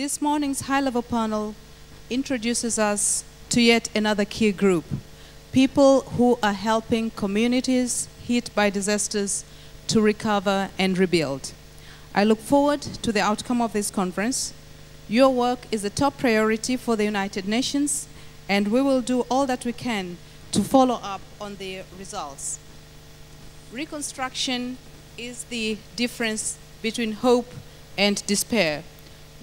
This morning's high-level panel introduces us to yet another key group, people who are helping communities hit by disasters to recover and rebuild. I look forward to the outcome of this conference. Your work is a top priority for the United Nations, and we will do all that we can to follow up on the results. Reconstruction is the difference between hope and despair.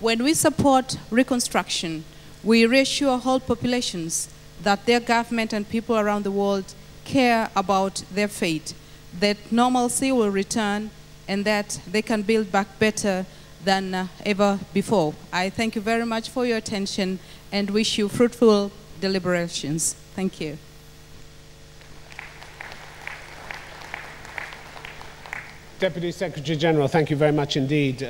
When we support reconstruction, we reassure whole populations that their government and people around the world care about their fate, that normalcy will return, and that they can build back better than ever before. I thank you very much for your attention and wish you fruitful deliberations. Thank you. Deputy Secretary General, thank you very much indeed.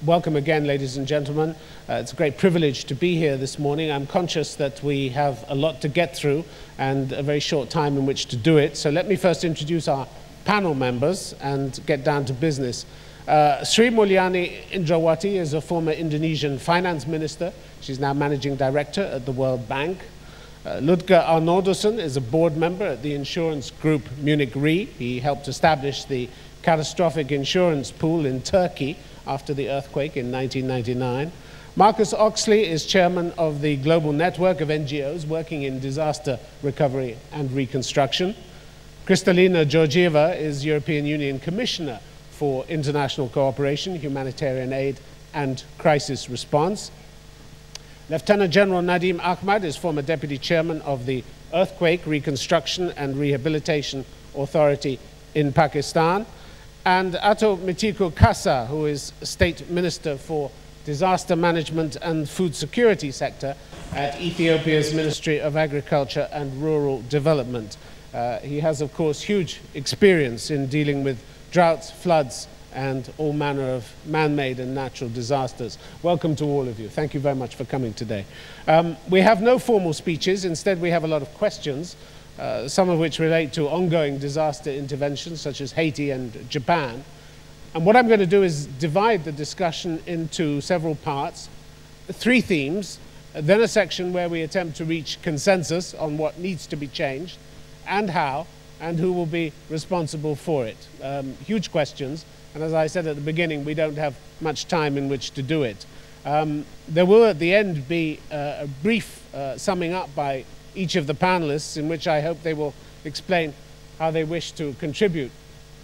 Welcome again, ladies and gentlemen. It's a great privilege to be here this morning. I'm conscious that we have a lot to get through and a very short time in which to do it. So let me first introduce our panel members and get down to business. Sri Mulyani Indrawati is a former Indonesian finance minister. She's now managing director at the World Bank. Ludger Arnoldussen is a board member at the insurance group Munich Re. He helped establish the catastrophic insurance pool in Turkey after the earthquake in 1999. Marcus Hawksley is chairman of the global network of NGOs working in disaster recovery and reconstruction. Kristalina Georgieva is European Union Commissioner for International Cooperation, Humanitarian Aid and Crisis Response. Lieutenant General Nadim Ahmad is former Deputy Chairman of the Earthquake, Reconstruction and Rehabilitation Authority in Pakistan. And Ato Mitiko Kasa, who is State Minister for Disaster Management and Food Security Sector at Ethiopia's Ministry of Agriculture and Rural Development. He has, of course, huge experience in dealing with droughts, floods, and all manner of man-made and natural disasters. Welcome to all of you. Thank you very much for coming today. We have no formal speeches. Instead, we have a lot of questions, some of which relate to ongoing disaster interventions, such as Haiti and Japan. And what I'm going to do is divide the discussion into several parts, 3 themes, then a section where we attempt to reach consensus on what needs to be changed, and how, and who will be responsible for it. Huge questions, and as I said at the beginning, we don't have much time in which to do it. There will at the end be a brief summing up by each of the panelists, in which I hope they will explain how they wish to contribute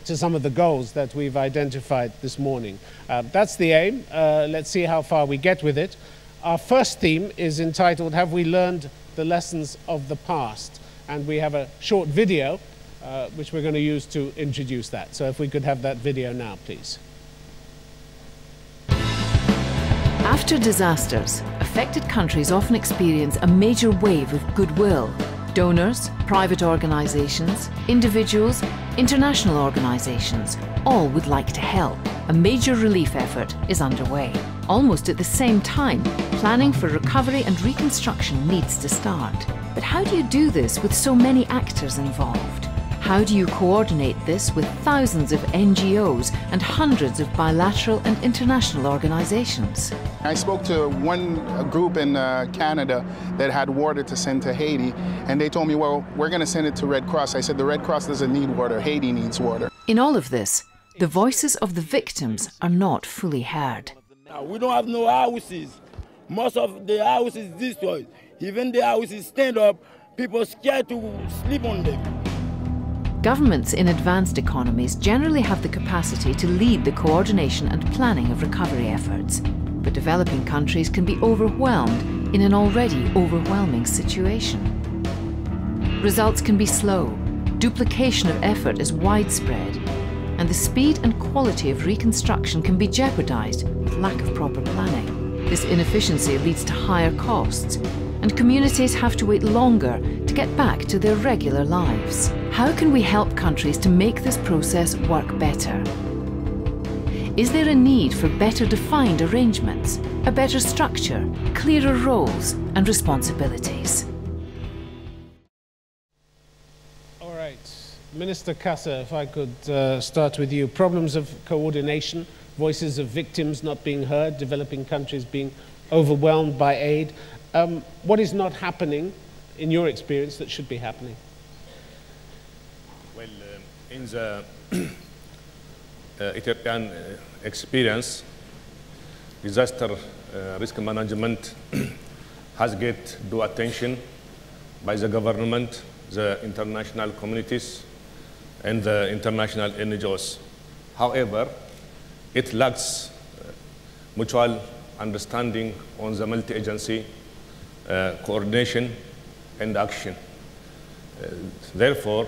to some of the goals that we've identified this morning. That's the aim. Let's see how far we get with it. Our first theme is entitled, Have We Learned the Lessons of the Past? And we have a short video which we're going to use to introduce that. So if we could have that video now, please. After disasters, affected countries often experience a major wave of goodwill. Donors, private organisations, individuals, international organisations, all would like to help. A major relief effort is underway. Almost at the same time, planning for recovery and reconstruction needs to start. But how do you do this with so many actors involved? How do you coordinate this with thousands of NGOs and hundreds of bilateral and international organizations? I spoke to one group in Canada that had water to send to Haiti, and they told me, well, we're going to send it to Red Cross. I said, the Red Cross doesn't need water, Haiti needs water. In all of this, the voices of the victims are not fully heard. We don't have no houses. Most of the houses destroyed. Even the houses stand up, people are scared to sleep on them. Governments in advanced economies generally have the capacity to lead the coordination and planning of recovery efforts. But developing countries can be overwhelmed in an already overwhelming situation. Results can be slow, duplication of effort is widespread, and the speed and quality of reconstruction can be jeopardized with lack of proper planning. This inefficiency leads to higher costs, and communities have to wait longer to get back to their regular lives. How can we help countries to make this process work better? Is there a need for better defined arrangements, a better structure, clearer roles and responsibilities? All right, Minister Kasa, if I could start with you. Problems of coordination voices of victims not being heard, developing countries being overwhelmed by aid. What is not happening, in your experience, that should be happening? Well, in the Ethiopian experience, disaster risk management has get due attention by the government, the international communities, and the international NGOs. However, it lacks mutual understanding on the multi-agency coordination and action. Therefore,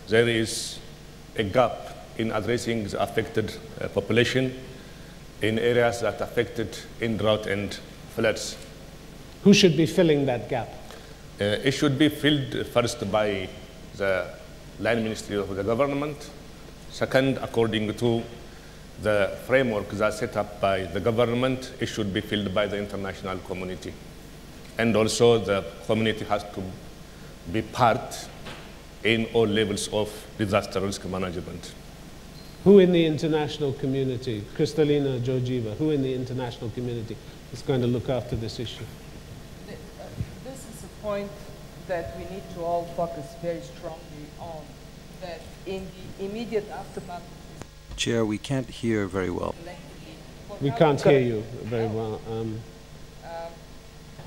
there is a gap in addressing the affected population in areas that are affected in drought and floods. Who should be filling that gap? It should be filled first by the line ministry of the government. Second, according to the framework that's set up by the government, it should be filled by the international community. And also the community has to be part in all levels of disaster risk management. Who in the international community, Kristalina Georgieva, who in the international community is going to look after this issue? This is a point that we need to all focus very strongly on, that in the immediate aftermath. Chair, we can't hear very well. We can't hear you very well.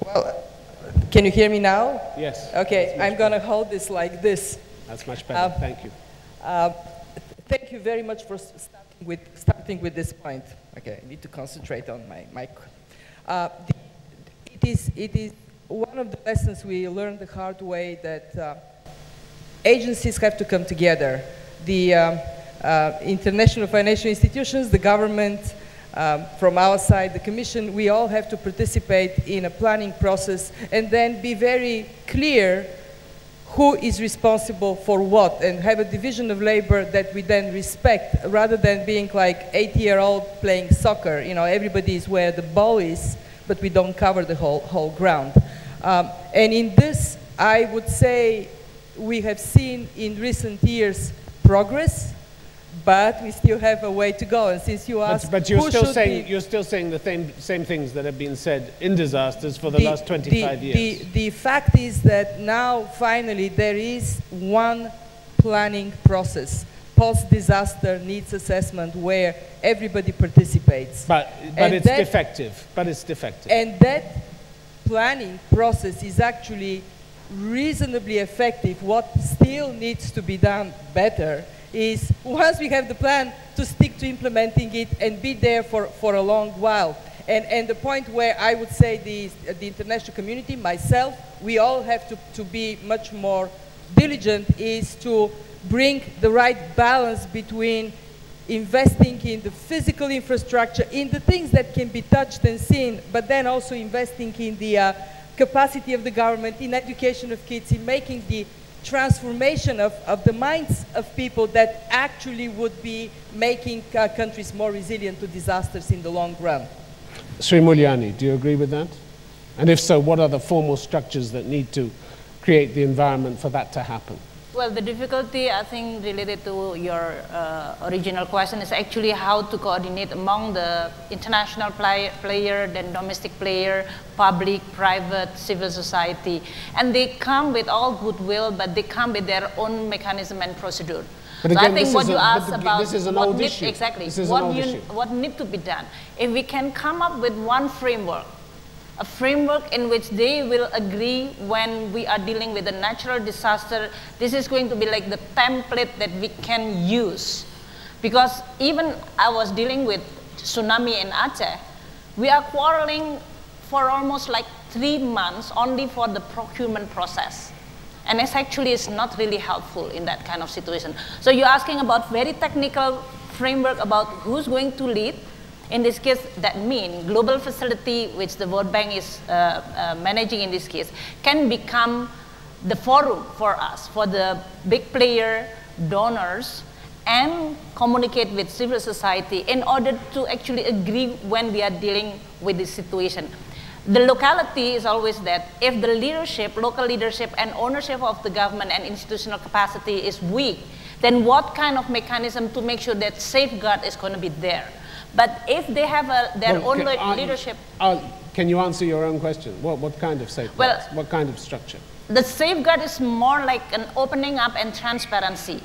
Well, can you hear me now? Yes. Okay, I'm going to hold this like this. That's much better. Thank you. Thank you very much for starting with this point. Okay, I need to concentrate on my mic. It is one of the lessons we learned the hard way, that agencies have to come together. The international financial institutions, the government, from our side, the Commission, we all have to participate in a planning process and then be very clear who is responsible for what, and have a division of labor that we then respect, rather than being like 80-year-old playing soccer. You know, everybody is where the ball is, but we don't cover the whole ground. And in this, I would say we have seen in recent years progress, but we still have a way to go. And since you asked, but you're still saying the same things that have been said in disasters for the last 25 years. The fact is that now, finally, there is one planning process, post-disaster needs assessment, where everybody participates. But it's defective. But it's defective. And that planning process is actually reasonably effective. What still needs to be done better is, once we have the plan, to stick to implementing it and be there for a long while. And the point where I would say the international community, myself, we all have to be much more diligent, is to bring the right balance between investing in the physical infrastructure, in the things that can be touched and seen, but then also investing in the capacity of the government, in education of kids, in making the transformation of the minds of people that actually would be making countries more resilient to disasters in the long run. Sri Mulyani, do you agree with that? And if so, what are the formal structures that need to create the environment for that to happen? Well, the difficulty, I think, related to your original question is actually how to coordinate among the international player, then domestic player, public, private, civil society. And they come with all goodwill, but they come with their own mechanism and procedure. But so again, I think what you asked about, this is an old issue. Exactly, what needs to be done. If we can come up with one framework, a framework in which they will agree when we are dealing with a natural disaster, this is going to be like the template that we can use. Because even I was dealing with tsunami in Aceh, we are quarreling for almost like 3 months only for the procurement process. And it's actually not really helpful in that kind of situation. So you're asking about very technical framework about who's going to lead. In this case, that means global facility, which the World Bank is managing in this case, can become the forum for us, for the big player, donors, and communicate with civil society in order to actually agree when we are dealing with this situation. The locality is always that if the leadership, local leadership and ownership of the government and institutional capacity is weak, then what kind of mechanism to make sure that safeguard is going to be there? But if they have their own leadership... Can you answer your own question? What kind of safeguards? Well, what kind of structure? The safeguard is more like an opening up and transparency.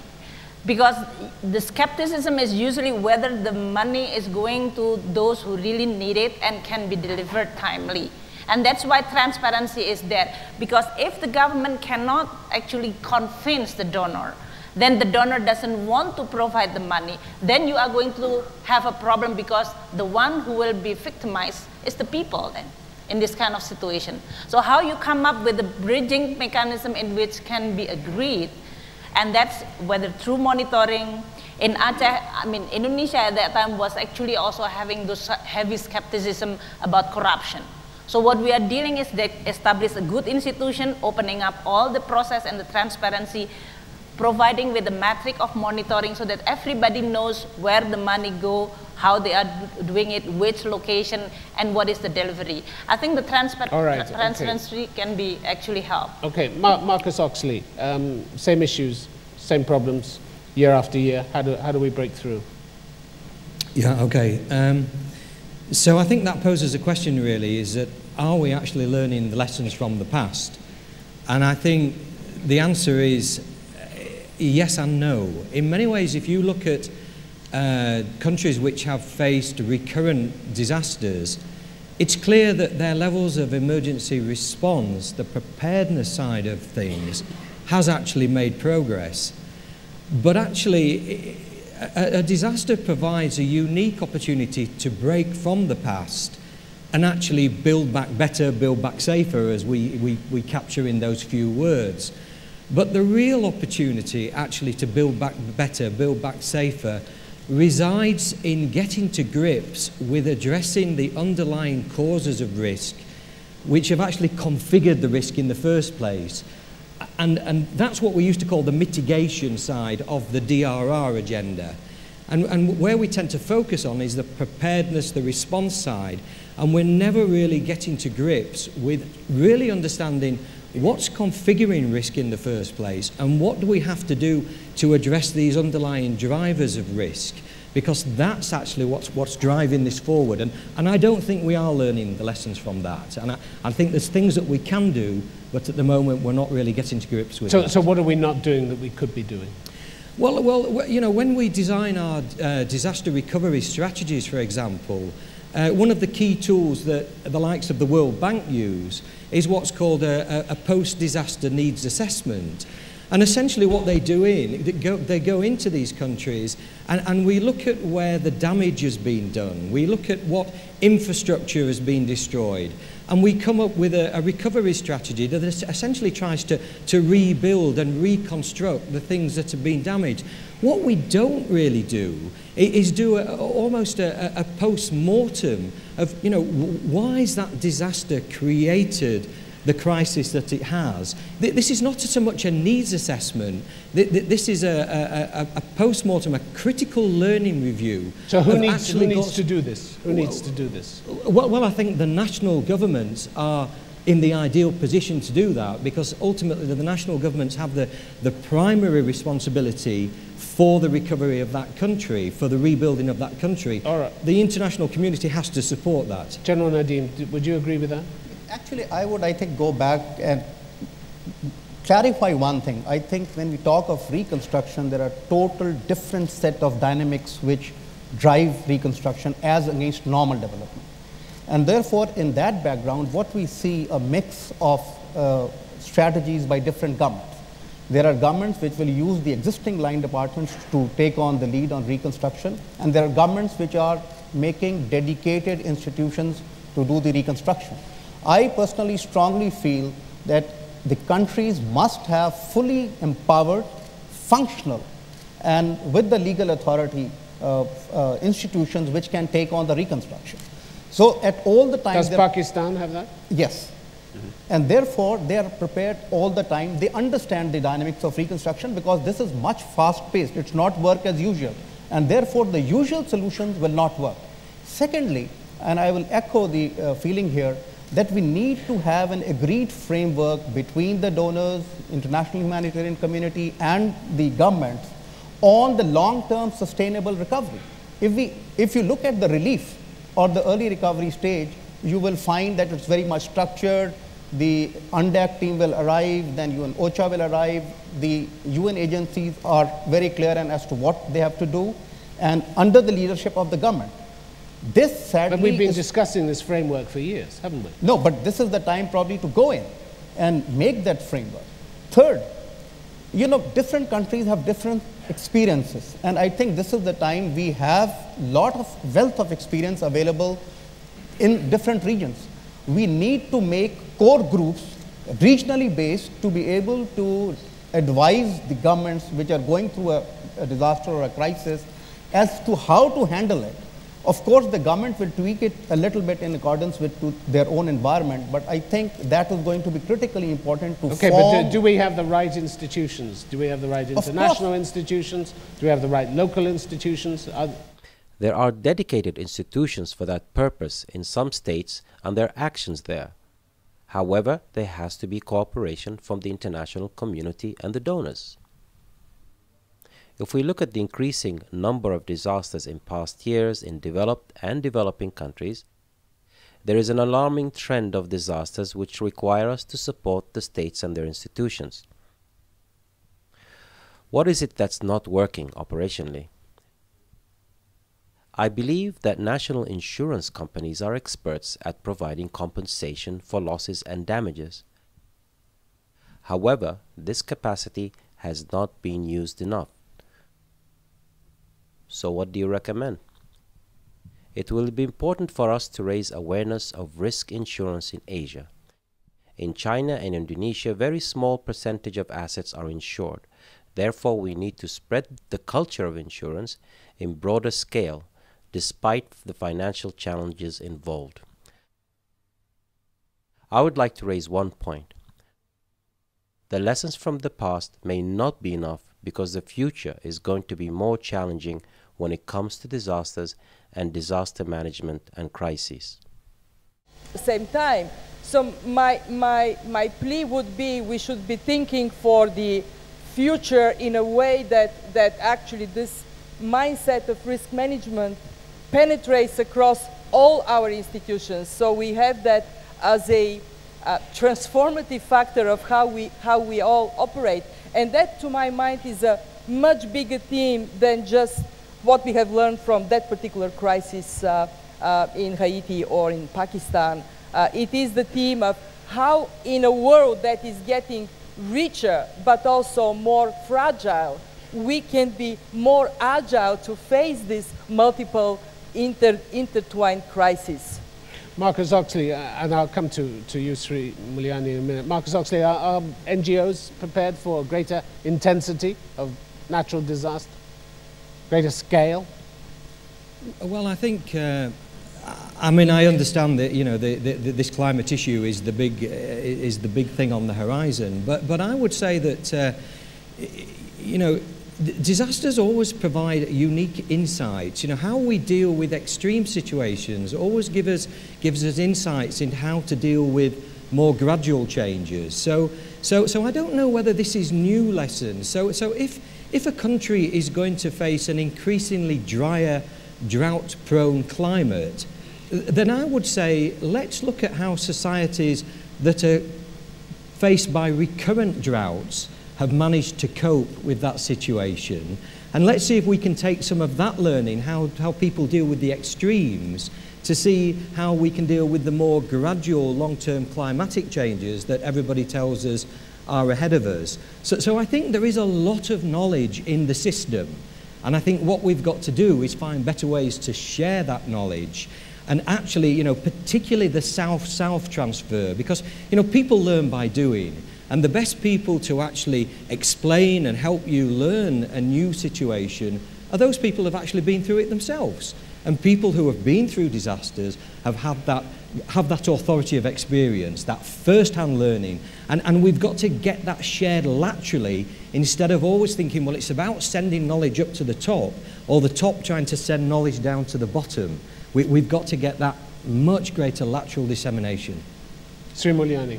Because the skepticism is usually whether the money is going to those who really need it and can be delivered timely. And that's why transparency is there. Because if the government cannot actually convince the donor, then the donor doesn't want to provide the money, then you are going to have a problem, because the one who will be victimized is the people then in this kind of situation. So how you come up with a bridging mechanism in which can be agreed, and that's whether through monitoring. In Aceh, I mean, Indonesia at that time was actually also having those heavy skepticism about corruption. So what we are dealing is that establish a good institution, opening up all the process and the transparency, providing with the metric of monitoring so that everybody knows where the money go, how they are doing it, which location, and what is the delivery. I think the transparency can be actually help. Okay, Marcus Hawksley, same issues, same problems, year after year. How do we break through? Yeah, okay. So I think that poses a question really, is that are we actually learning the lessons from the past? And I think the answer is yes and no. In many ways, if you look at countries which have faced recurrent disasters, it's clear that their levels of emergency response, the preparedness side of things, has actually made progress. But actually, a disaster provides a unique opportunity to break from the past and actually build back better, build back safer, as we capture in those few words. But the real opportunity actually to build back better, build back safer, resides in getting to grips with addressing the underlying causes of risk, which have actually configured the risk in the first place. And that's what we used to call the mitigation side of the DRR agenda. And where we tend to focus on is the preparedness, the response side, and we're never really getting to grips with really understanding what's configuring risk in the first place, and what do we have to do to address these underlying drivers of risk, because that's actually what's driving this forward. And I don't think we are learning the lessons from that. And I think there's things that we can do, but at the moment we're not really getting to grips with that. So what are we not doing that we could be doing? Well, you know, when we design our disaster recovery strategies, for example, one of the key tools that the likes of the World Bank use is what's called a post-disaster needs assessment. And essentially what they do they go into these countries and we look at where the damage has been done. We look at what infrastructure has been destroyed. And we come up with a recovery strategy that essentially tries to rebuild and reconstruct the things that have been damaged. What we don't really do is do almost a post-mortem of, you know, why is that disaster created the crisis that it has? This is not so much a needs assessment. This is a post-mortem, a critical learning review. So who needs to do this? Who needs to do this? Well, I think the national governments are in the ideal position to do that, because ultimately the national governments have the primary responsibility for the recovery of that country, for the rebuilding of that country. All right. The international community has to support that. General Nadim, would you agree with that? Actually, I would, I think, go back and clarify one thing. I think when we talk of reconstruction, there are total different set of dynamics which drive reconstruction as against normal development. And therefore, in that background, what we see a mix of strategies by different governments. There are governments which will use the existing line departments to take on the lead on reconstruction, and there are governments which are making dedicated institutions to do the reconstruction. I personally strongly feel that the countries must have fully empowered, functional, and with the legal authority institutions which can take on the reconstruction. So at all the time... Does Pakistan have that? Yes. And therefore, they are prepared all the time. They understand the dynamics of reconstruction, because this is much fast-paced. It's not work as usual. And therefore, the usual solutions will not work. Secondly, and I will echo the feeling here, that we need to have an agreed framework between the donors, international humanitarian community, and the governments on the long-term sustainable recovery. If you look at the relief or the early recovery stage, you will find that it's very much structured. The UNDAC team will arrive, then UN OCHA will arrive. The UN agencies are very clear as to what they have to do, and under the leadership of the government. This sadly, but we've been discussing this framework for years, haven't we? No, but this is the time probably to go in and make that framework. Third, you know, different countries have different experiences, and I think this is the time we have a lot of wealth of experience available in different regions. We need to make core groups regionally based to be able to advise the governments which are going through a disaster or a crisis as to how to handle it. Of course, the government will tweak it a little bit in accordance with their own environment, but I think that is going to be critically important to okay, form. but do we have the right institutions? Do we have the right international institutions? Do we have the right local institutions? There are dedicated institutions for that purpose in some states and there are actions there. However, there has to be cooperation from the international community and the donors. If we look at the increasing number of disasters in past years in developed and developing countries, there is an alarming trend of disasters which require us to support the states and their institutions. What is it that's not working operationally? I believe that national insurance companies are experts at providing compensation for losses and damages. However, this capacity has not been used enough. So what do you recommend? It will be important for us to raise awareness of risk insurance in Asia. In China and Indonesia, a very small percentage of assets are insured. Therefore, we need to spread the culture of insurance in broader scale, despite the financial challenges involved. I would like to raise one point. The lessons from the past may not be enough because the future is going to be more challenging when it comes to disasters and disaster management and crises. At the same time, so my plea would be we should be thinking for the future in a way that actually this mindset of risk management penetrates across all our institutions. So we have that as a transformative factor of how we all operate. And that, to my mind, is a much bigger theme than just what we have learned from that particular crisis in Haiti or in Pakistan. It is the theme of how, in a world that is getting richer but also more fragile, we can be more agile to face this multiple intertwined crisis. Marcus Hawksley, and I'll come to you, Sri Mulyani, in a minute. Marcus Hawksley, are NGOs prepared for a greater intensity of natural disaster, greater scale? Well, I think, I mean, I understand that, you know, this climate issue is the big thing on the horizon, but I would say that, you know, disasters always provide unique insights. You know, how we deal with extreme situations always gives us insights into how to deal with more gradual changes. So I don't know whether this is new lessons. So if a country is going to face an increasingly drier, drought-prone climate, then I would say let's look at how societies that are faced by recurrent droughts have managed to cope with that situation. And let's see if we can take some of that learning, how people deal with the extremes, to see how we can deal with the more gradual long-term climatic changes that everybody tells us are ahead of us. So I think there is a lot of knowledge in the system. And I think what we've got to do is find better ways to share that knowledge. And actually, you know, particularly the South-South transfer, because, you know, people learn by doing. And the best people to actually explain and help you learn a new situation are those people who have actually been through it themselves. And people who have been through disasters have that authority of experience, that first-hand learning. And we've got to get that shared laterally instead of always thinking, well, it's about sending knowledge up to the top or the top trying to send knowledge down to the bottom. We've got to get that much greater lateral dissemination. Sri Mulyani.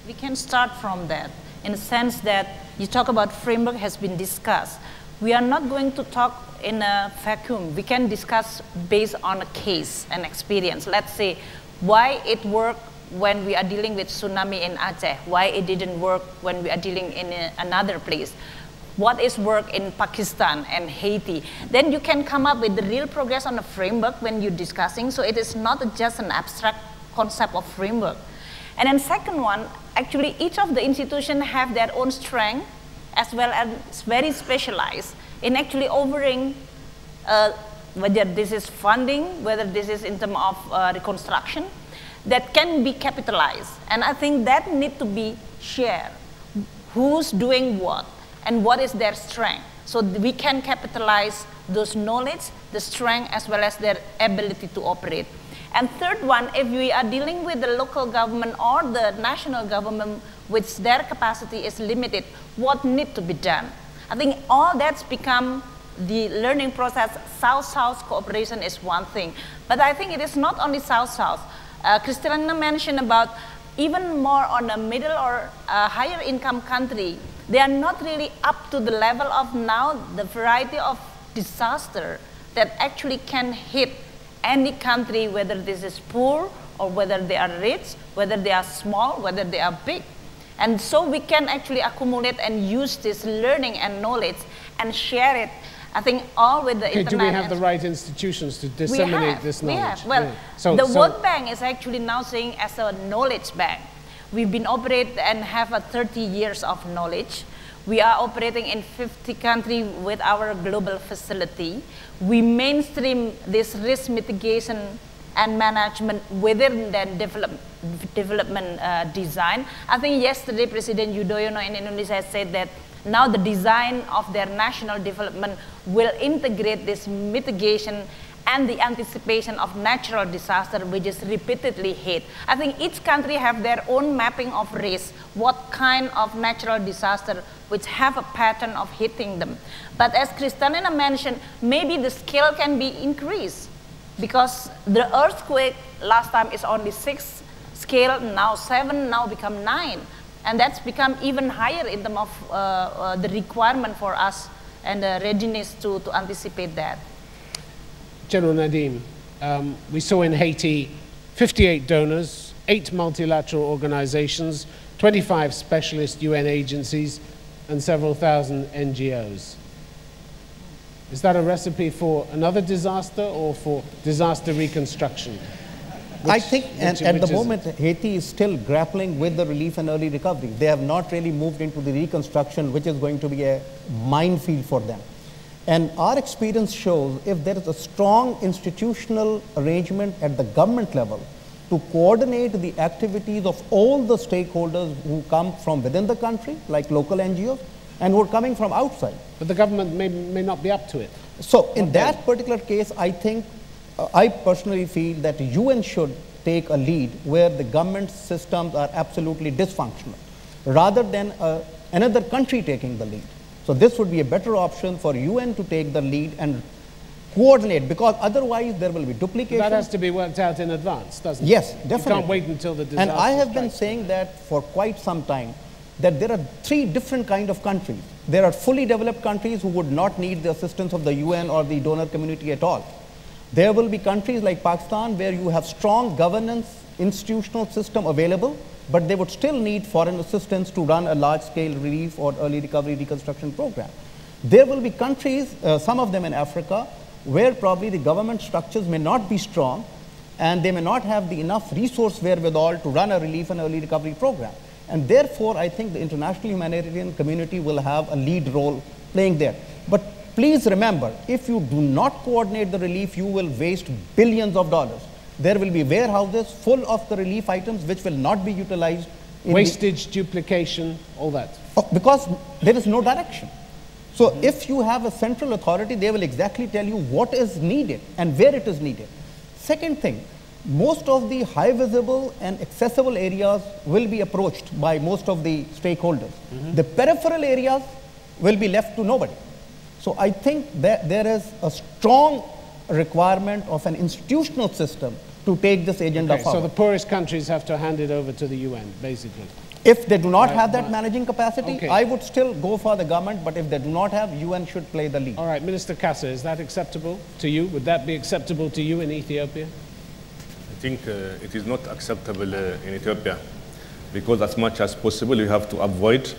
We can start from that, in the sense that you talk about framework has been discussed. We are not going to talk in a vacuum. We can discuss based on a case and experience. Let's say why it worked when we are dealing with tsunami in Aceh, why it didn't work when we are dealing in another place. What is work in Pakistan and Haiti? Then you can come up with the real progress on a framework when you're discussing. So it is not just an abstract concept of framework. And then second one, actually each of the institutions have their own strength as well as very specialized in actually offering whether this is funding, whether this is in terms of reconstruction, that can be capitalized. And I think that need to be shared. Who's doing what and what is their strength? So we can capitalize those knowledge, the strength, as well as their ability to operate. And third one, if we are dealing with the local government or the national government, which their capacity is limited, what needs to be done? I think all that's become the learning process. South-South cooperation is one thing, but I think it is not only South-South. Kristalina mentioned about even more on a middle or higher income country, they are not really up to the level of now the variety of disaster that actually can hit any country, whether this is poor or whether they are rich, whether they are small, whether they are big. And so we can actually accumulate and use this learning and knowledge and share it, I think, all with the internet. Do we have the right institutions to disseminate this knowledge? We have. Well, the World Bank is actually now saying as a knowledge bank. We've been operating and have 30 years of knowledge. We are operating in 50 countries with our global facility. We mainstream this risk mitigation and management within the development design. I think yesterday President Yudhoyono in Indonesia said that now the design of their national development will integrate this mitigation and the anticipation of natural disaster, which is repeatedly hit. I think each country have their own mapping of risk, what kind of natural disaster which have a pattern of hitting them. But as Kristalina mentioned, maybe the scale can be increased because the earthquake last time is only 6 scale, now 7, now become 9. And that's become even higher in terms of the requirement for us and the readiness to anticipate that. General Nadim, we saw in Haiti 58 donors, 8 multilateral organizations, 25 specialist UN agencies, and several thousand NGOs. Is that a recipe for another disaster or for disaster reconstruction? I think at the moment, Haiti is still grappling with the relief and early recovery. They have not really moved into the reconstruction, which is going to be a minefield for them. And our experience shows if there is a strong institutional arrangement at the government level to coordinate the activities of all the stakeholders who come from within the country, like local NGOs, and who are coming from outside. But the government may not be up to it. So in that particular case, I think, I personally feel that UN should take a lead where the government systems are absolutely dysfunctional, rather than another country taking the lead. So this would be a better option for UN to take the lead and coordinate, because otherwise there will be duplication. That has to be worked out in advance, doesn't it? Yes, definitely. You can't wait until the disaster And I have been strikes. saying that for quite some time, that there are 3 different kinds of countries. There are fully developed countries who would not need the assistance of the UN or the donor community at all. There will be countries like Pakistan where you have strong governance, institutional system available, but they would still need foreign assistance to run a large-scale relief or early recovery reconstruction program. There will be countries, some of them in Africa, where probably the government structures may not be strong and they may not have the enough resource wherewithal to run a relief and early recovery program. And therefore, I think the international humanitarian community will have a lead role playing there. But please remember, if you do not coordinate the relief, you will waste billions of dollars. There will be warehouses full of the relief items which will not be utilized. Wastage, duplication, all that. Because there is no direction. So if you have a central authority, they will exactly tell you what is needed and where it is needed. Second thing, most of the high visible and accessible areas will be approached by most of the stakeholders. The peripheral areas will be left to nobody. So I think that there is a strong requirement of an institutional system to take this agenda forward. So the poorest countries have to hand it over to the UN, basically. If they do not have that managing capacity, okay. I would still go for the government, but if they do not have, UN should play the lead. All right, Minister Kassa, is that acceptable to you? Would that be acceptable to you in Ethiopia? I think it is not acceptable in Ethiopia, because as much as possible you have to avoid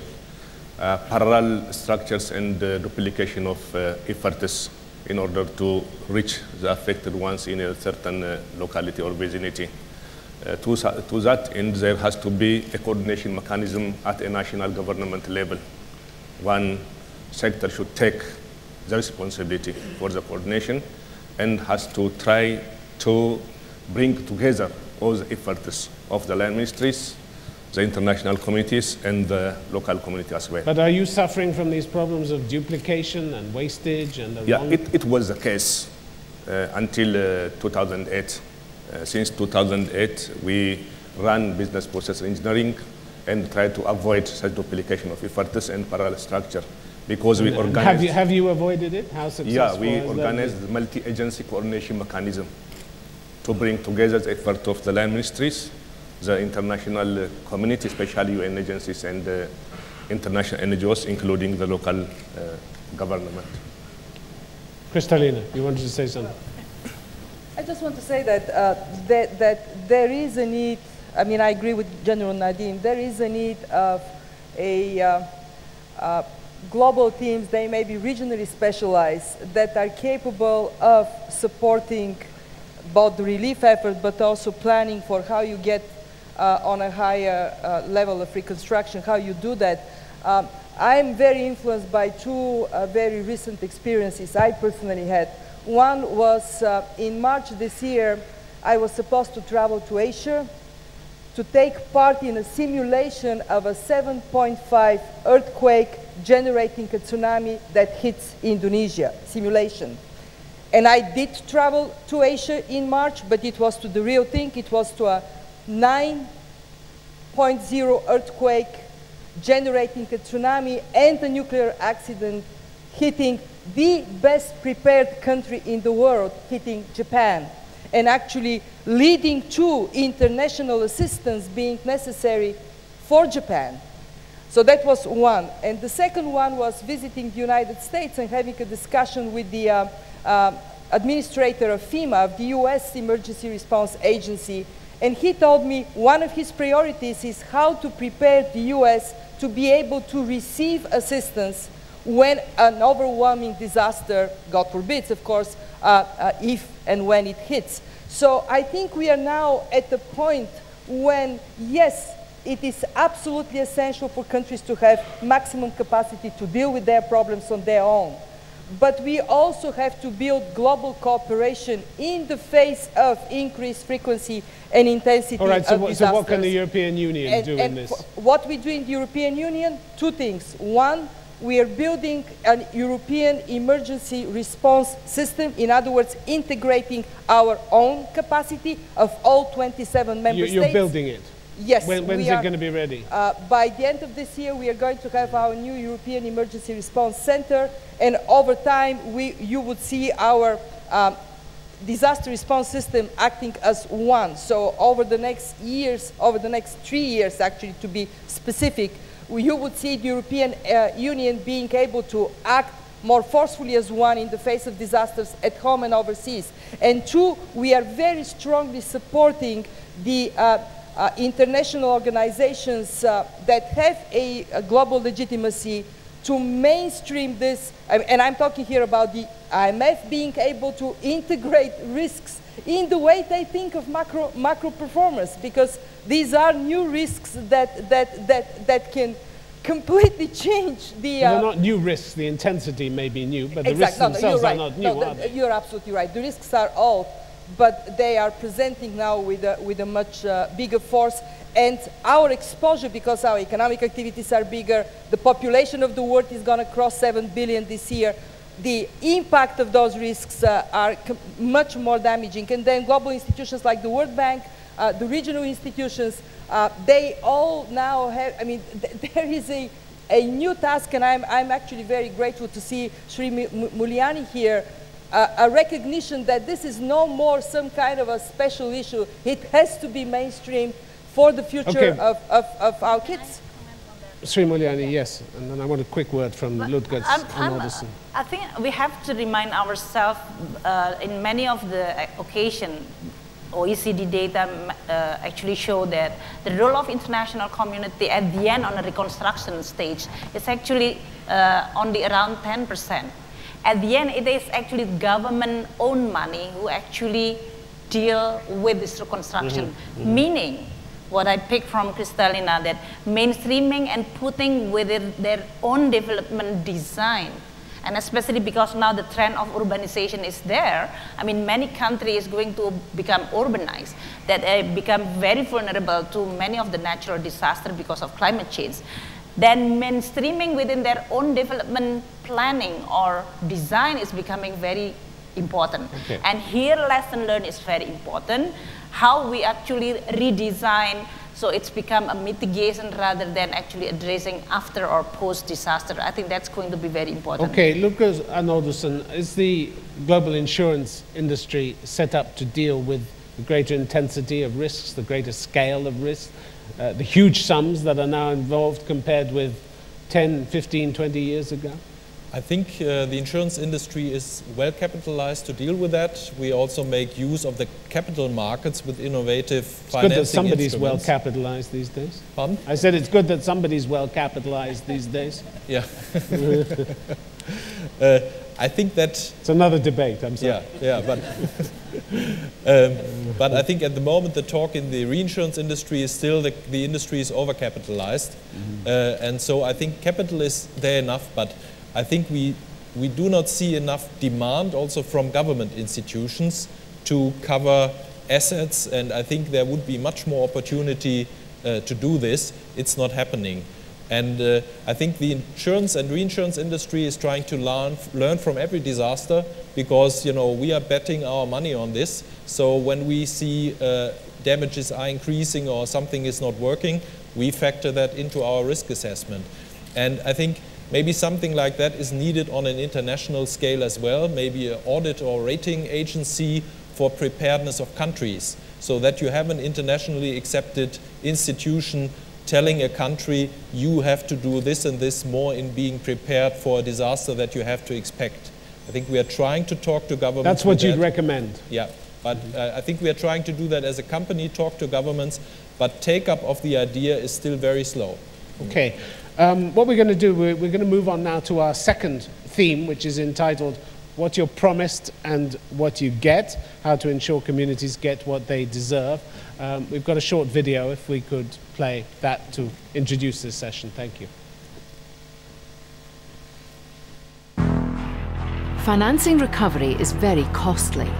parallel structures and duplication of efforts in order to reach the affected ones in a certain locality or vicinity. To that end, there has to be a coordination mechanism at a national government level. One sector should take the responsibility for the coordination and has to try to bring together all the efforts of the land ministries, the international committees, and the local community as well. But are you suffering from these problems of duplication and wastage and the wrong... It was the case until 2008. Since 2008, we ran business process engineering and tried to avoid such duplication of efforts and parallel structure, because we organized... Have you avoided it? How successful? Yeah, we organized the multi-agency coordination mechanism to bring together the effort of the land ministries, the international community, especially UN agencies and international NGOs, including the local government. Kristalina, you wanted to say something? I just want to say that, that there is a need, I mean, I agree with General Nadim, there is a need of a global teams, they may be regionally specialized, that are capable of supporting both the relief effort, but also planning for how you get on a higher level of reconstruction, how you do that. I'm very influenced by two very recent experiences I personally had. One was in March this year, I was supposed to travel to Asia to take part in a simulation of a 7.5 earthquake generating a tsunami that hits Indonesia, simulation. And I did travel to Asia in March, but it was to the real thing. It was to a 9.0 earthquake generating a tsunami and a nuclear accident hitting the best prepared country in the world, hitting Japan, and actually leading to international assistance being necessary for Japan. So that was one. And the second one was visiting the United States and having a discussion with the administrator of FEMA, of the US Emergency Response Agency, and he told me one of his priorities is how to prepare the US to be able to receive assistance when an overwhelming disaster, God forbid, of course, if and when it hits. So I think we are now at the point when, yes, it is absolutely essential for countries to have maximum capacity to deal with their problems on their own. But we also have to build global cooperation in the face of increased frequency and intensity of disasters. So what can the European Union do in this? What we do in the European Union, two things. One, we are building an European emergency response system, in other words, integrating our own capacity of all 27 member states. You're building it? Yes. When's it going to be ready? By the end of this year, we are going to have our new European Emergency Response Center, and over time, you would see our disaster response system acting as one. So over the next years, over the next 3 years, actually, to be specific, you would see the European Union being able to act more forcefully as one in the face of disasters at home and overseas. And two, we are very strongly supporting the international organizations that have a global legitimacy to mainstream this, and I'm talking here about the IMF being able to integrate risks in the way they think of macro performance, because these are new risks that can completely change the... They're not new risks, the intensity may be new, but the risks themselves are not new, are they? You're absolutely right. The risks are old, but they are presenting now with a much bigger force. And our exposure, because our economic activities are bigger, the population of the world is going to cross 7 billion this year, the impact of those risks are much more damaging. And then global institutions like the World Bank, the regional institutions, they all now have, I mean, there is a new task, and I'm actually very grateful to see Shri Mulyani here, a recognition that this is no more some kind of a special issue. It has to be mainstreamed for the future of our kids. Sri Mulyani, yes, and then I want a quick word from Ludger Arnoldson. I think we have to remind ourselves in many of the occasions, OECD data actually show that the role of international community at the end on the reconstruction stage is actually only around 10%. At the end, it is actually government-owned money who actually deal with this reconstruction, meaning what I picked from Kristalina, that mainstreaming and putting within their own development design, and especially because now the trend of urbanization is there. I mean, many countries going to become urbanized, that they become very vulnerable to many of the natural disasters because of climate change. Then mainstreaming within their own development planning or design is becoming very important. And here lesson learned is very important. How we actually redesign so it's become a mitigation rather than actually addressing after or post-disaster. I think that's going to be very important. Okay, Lucas Arnoldson, is the global insurance industry set up to deal with the greater intensity of risks, the greater scale of risks, the huge sums that are now involved compared with 10, 15, 20 years ago? I think the insurance industry is well capitalized to deal with that. We also make use of the capital markets with innovative financing instruments. It's good that somebody's well capitalized these days. Pardon? I said it's good that somebody's well capitalized these days. Yeah. I think that... It's another debate, I'm sorry. Yeah, but I think at the moment the talk in the reinsurance industry is still the industry is overcapitalized. And so I think capital is there enough, but I think we do not see enough demand also from government institutions to cover assets, and I think there would be much more opportunity to do this. It's not happening. And I think the insurance and reinsurance industry is trying to learn from every disaster, because we are betting our money on this. So when we see damages are increasing or something is not working, we factor that into our risk assessment. And I think maybe something like that is needed on an international scale as well, maybe an audit or rating agency for preparedness of countries, so that you have an internationally accepted institution telling a country, you have to do this and this more in being prepared for a disaster that you have to expect. I think we are trying to talk to governments. That's what you'd recommend? Yeah, but I think we are trying to do that as a company, talk to governments, but take-up of the idea is still very slow. Okay. What we're going to do, we're going to move on now to our second theme, which is entitled What You're Promised and What You Get, how to ensure communities get what they deserve. We've got a short video, if we could play that to introduce this session. Thank you. Financing recovery is very costly.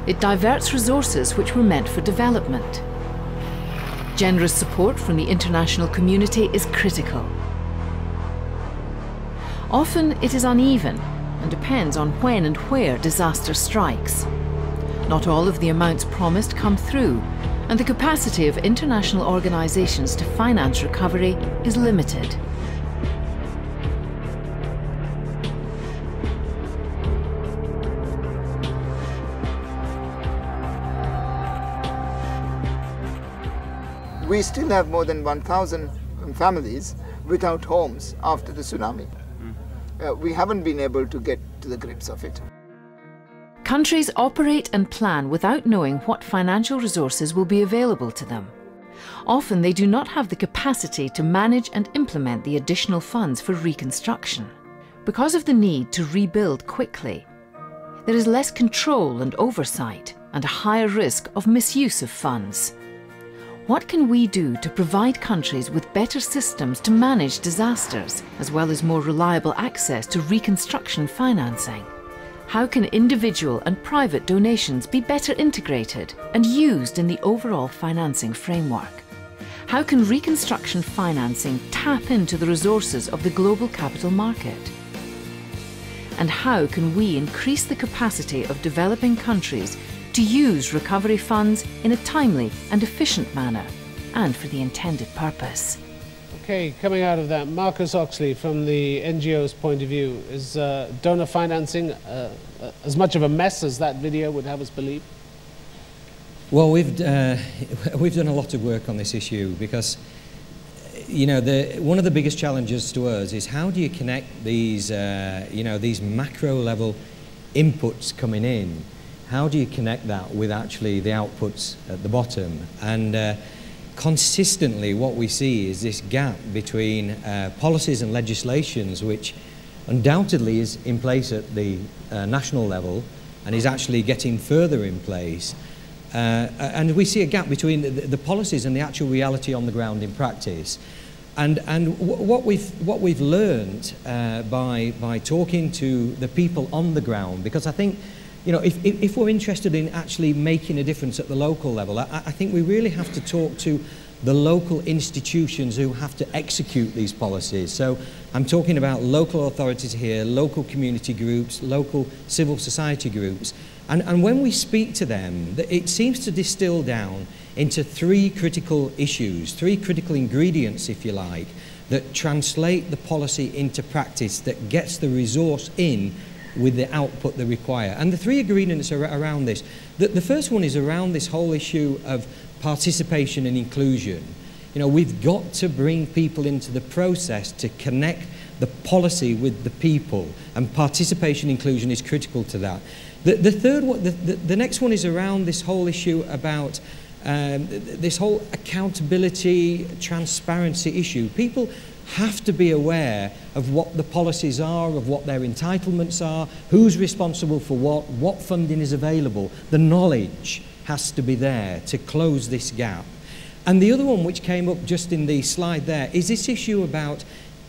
It diverts resources which were meant for development. Generous support from the international community is critical. Often it is uneven and depends on when and where disaster strikes. Not all of the amounts promised come through, and the capacity of international organizations to finance recovery is limited. We still have more than 1,000 families without homes after the tsunami. We haven't been able to get to the grips of it. Countries operate and plan without knowing what financial resources will be available to them. Often they do not have the capacity to manage and implement the additional funds for reconstruction. Because of the need to rebuild quickly, there is less control and oversight and a higher risk of misuse of funds. What can we do to provide countries with better systems to manage disasters, as well as more reliable access to reconstruction financing? How can individual and private donations be better integrated and used in the overall financing framework? How can reconstruction financing tap into the resources of the global capital market? And how can we increase the capacity of developing countries to use recovery funds in a timely and efficient manner and for the intended purpose? Okay, coming out of that, Marcus Hawksley, from the NGOs' point of view, is donor financing as much of a mess as that video would have us believe? Well, we've done a lot of work on this issue because, you know, one of the biggest challenges to us is how do you connect these, you know, these macro level inputs coming in? How do you connect that with actually the outputs at the bottom? And consistently what we see is this gap between policies and legislations which undoubtedly is in place at the national level and is actually getting further in place. And we see a gap between the policies and the actual reality on the ground in practice. And what we've learned by talking to the people on the ground, because I think, you know, if we're interested in actually making a difference at the local level, I think we really have to talk to the local institutions who have to execute these policies. So I'm talking about local authorities here, local community groups, local civil society groups. And when we speak to them, it seems to distill down into three critical issues, three critical ingredients, if you like, that translate the policy into practice, that gets the resource in with the output they require. And the three ingredients are around this. The first one is around this whole issue of participation and inclusion. You know, we've got to bring people into the process to connect the policy with the people, and participation inclusion is critical to that. The third one, the next one is around this whole issue about this whole accountability, transparency issue. People have to be aware of what the policies are, of what their entitlements are, who's responsible for what funding is available. The knowledge has to be there to close this gap. And the other one, which came up just in the slide there, is this issue about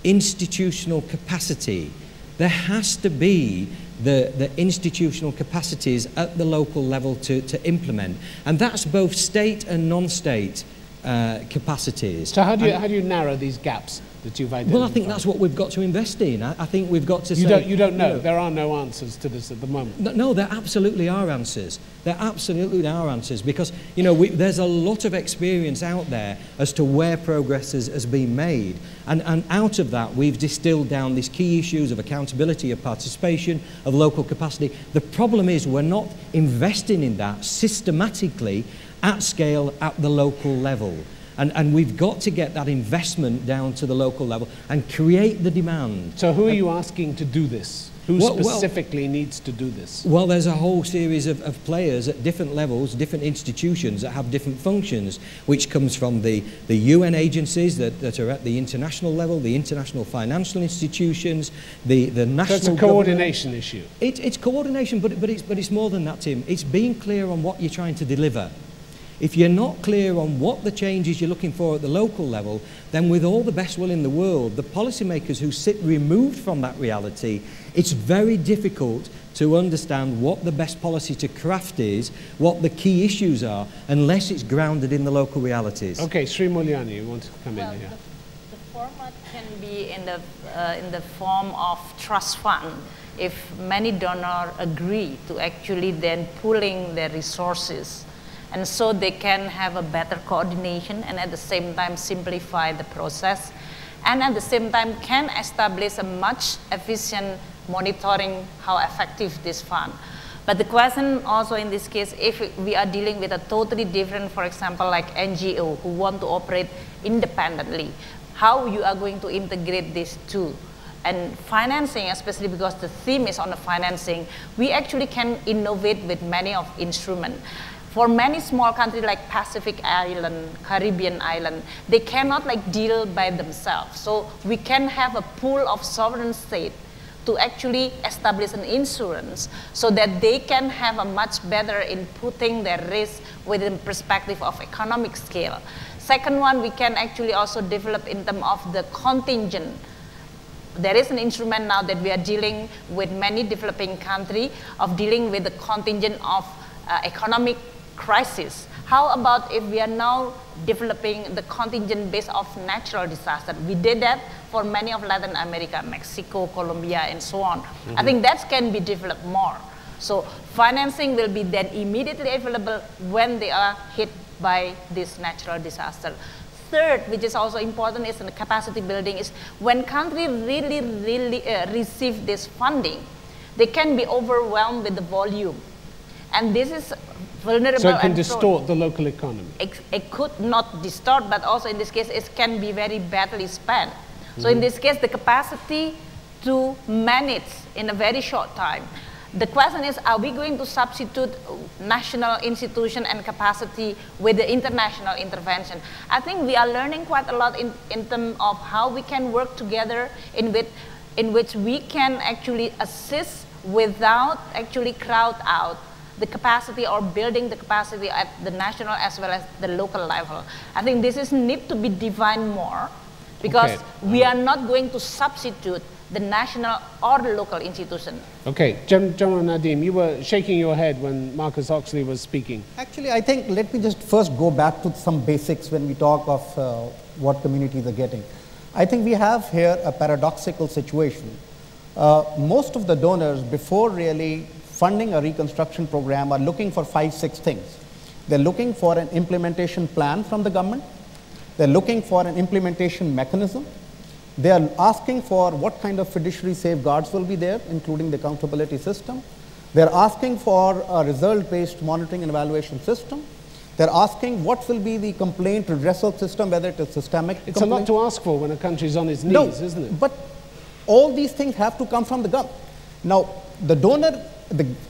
institutional capacity. There has to be the institutional capacities at the local level to implement. And that's both state and non-state capacities. So how do you narrow these gaps that you've identified? Well, I think that's what we've got to invest in. I think we've got to say... You don't know? There are no answers to this at the moment? No, there absolutely are answers. There absolutely are answers because, you know, there's a lot of experience out there as to where progress has been made. And out of that, we've distilled down these key issues of accountability, of participation, of local capacity. The problem is we're not investing in that systematically at scale at the local level. And we've got to get that investment down to the local level and create the demand. So who are you asking to do this? Who specifically needs to do this? Well, there's a whole series of players at different levels, different institutions that have different functions, which comes from the UN agencies that are at the international level, the international financial institutions, the national So it's a coordination issue? It's coordination, but it's more than that, Tim. It's being clear on what you're trying to deliver. If you're not clear on what the changes you're looking for at the local level, then with all the best will in the world, the policymakers who sit removed from that reality, it's very difficult to understand what the best policy to craft is, what the key issues are, unless it's grounded in the local realities. Okay, Sri Mulyani, you want to come in here? The format can be in the form of trust fund. If many donors agree to actually then pooling their resources, and so they can have a better coordination and at the same time simplify the process, and at the same time can establish a much efficient monitoring how effective this fund. But the question also in this case, if we are dealing with a totally different, for example, like NGO who want to operate independently, how you are going to integrate these two? And financing, especially because the theme is on the financing, we actually can innovate with many of instruments. For many small countries like Pacific Island, Caribbean Island, they cannot like deal by themselves. So we can have a pool of sovereign states to actually establish an insurance so that they can have a much better in putting their risk within perspective of economic scale. Second one, we can actually also develop in terms of the contingent. There is an instrument now that we are dealing with many developing countries of dealing with the contingent of economic crisis. How about if we are now developing the contingent based off natural disaster? We did that for many of Latin America, Mexico, Colombia, and so on. I think that can be developed more. So financing will be then immediately available when they are hit by this natural disaster. Third, which is also important, is in the capacity building, is when countries really receive this funding, they can be overwhelmed with the volume. And this is vulnerable. So it can and distort the local economy. It could not distort, but also in this case, it can be very badly spent. So in this case, the capacity to manage in a very short time. The question is, are we going to substitute national institution and capacity with the international intervention? I think we are learning quite a lot in terms of how we can work together in which we can actually assist without actually crowd out the capacity or building the capacity at the national as well as the local level. I think this is need to be defined more, because we are not going to substitute the national or the local institution. Okay, General Nadim, you were shaking your head when Marcus Hawksley was speaking. Actually, I think let me just first go back to some basics when we talk of what communities are getting. I think we have here a paradoxical situation. Most of the donors, before really funding a reconstruction program, are looking for 5-6 things. They're looking for an implementation plan from the government. They're looking for an implementation mechanism. They are asking for what kind of fiduciary safeguards will be there, including the accountability system. They're asking for a result-based monitoring and evaluation system. They're asking what will be the complaint redressal system, whether it is systemic. It's a lot to ask for when a country is on its knees, isn't it? But all these things have to come from the government. Now, the donor,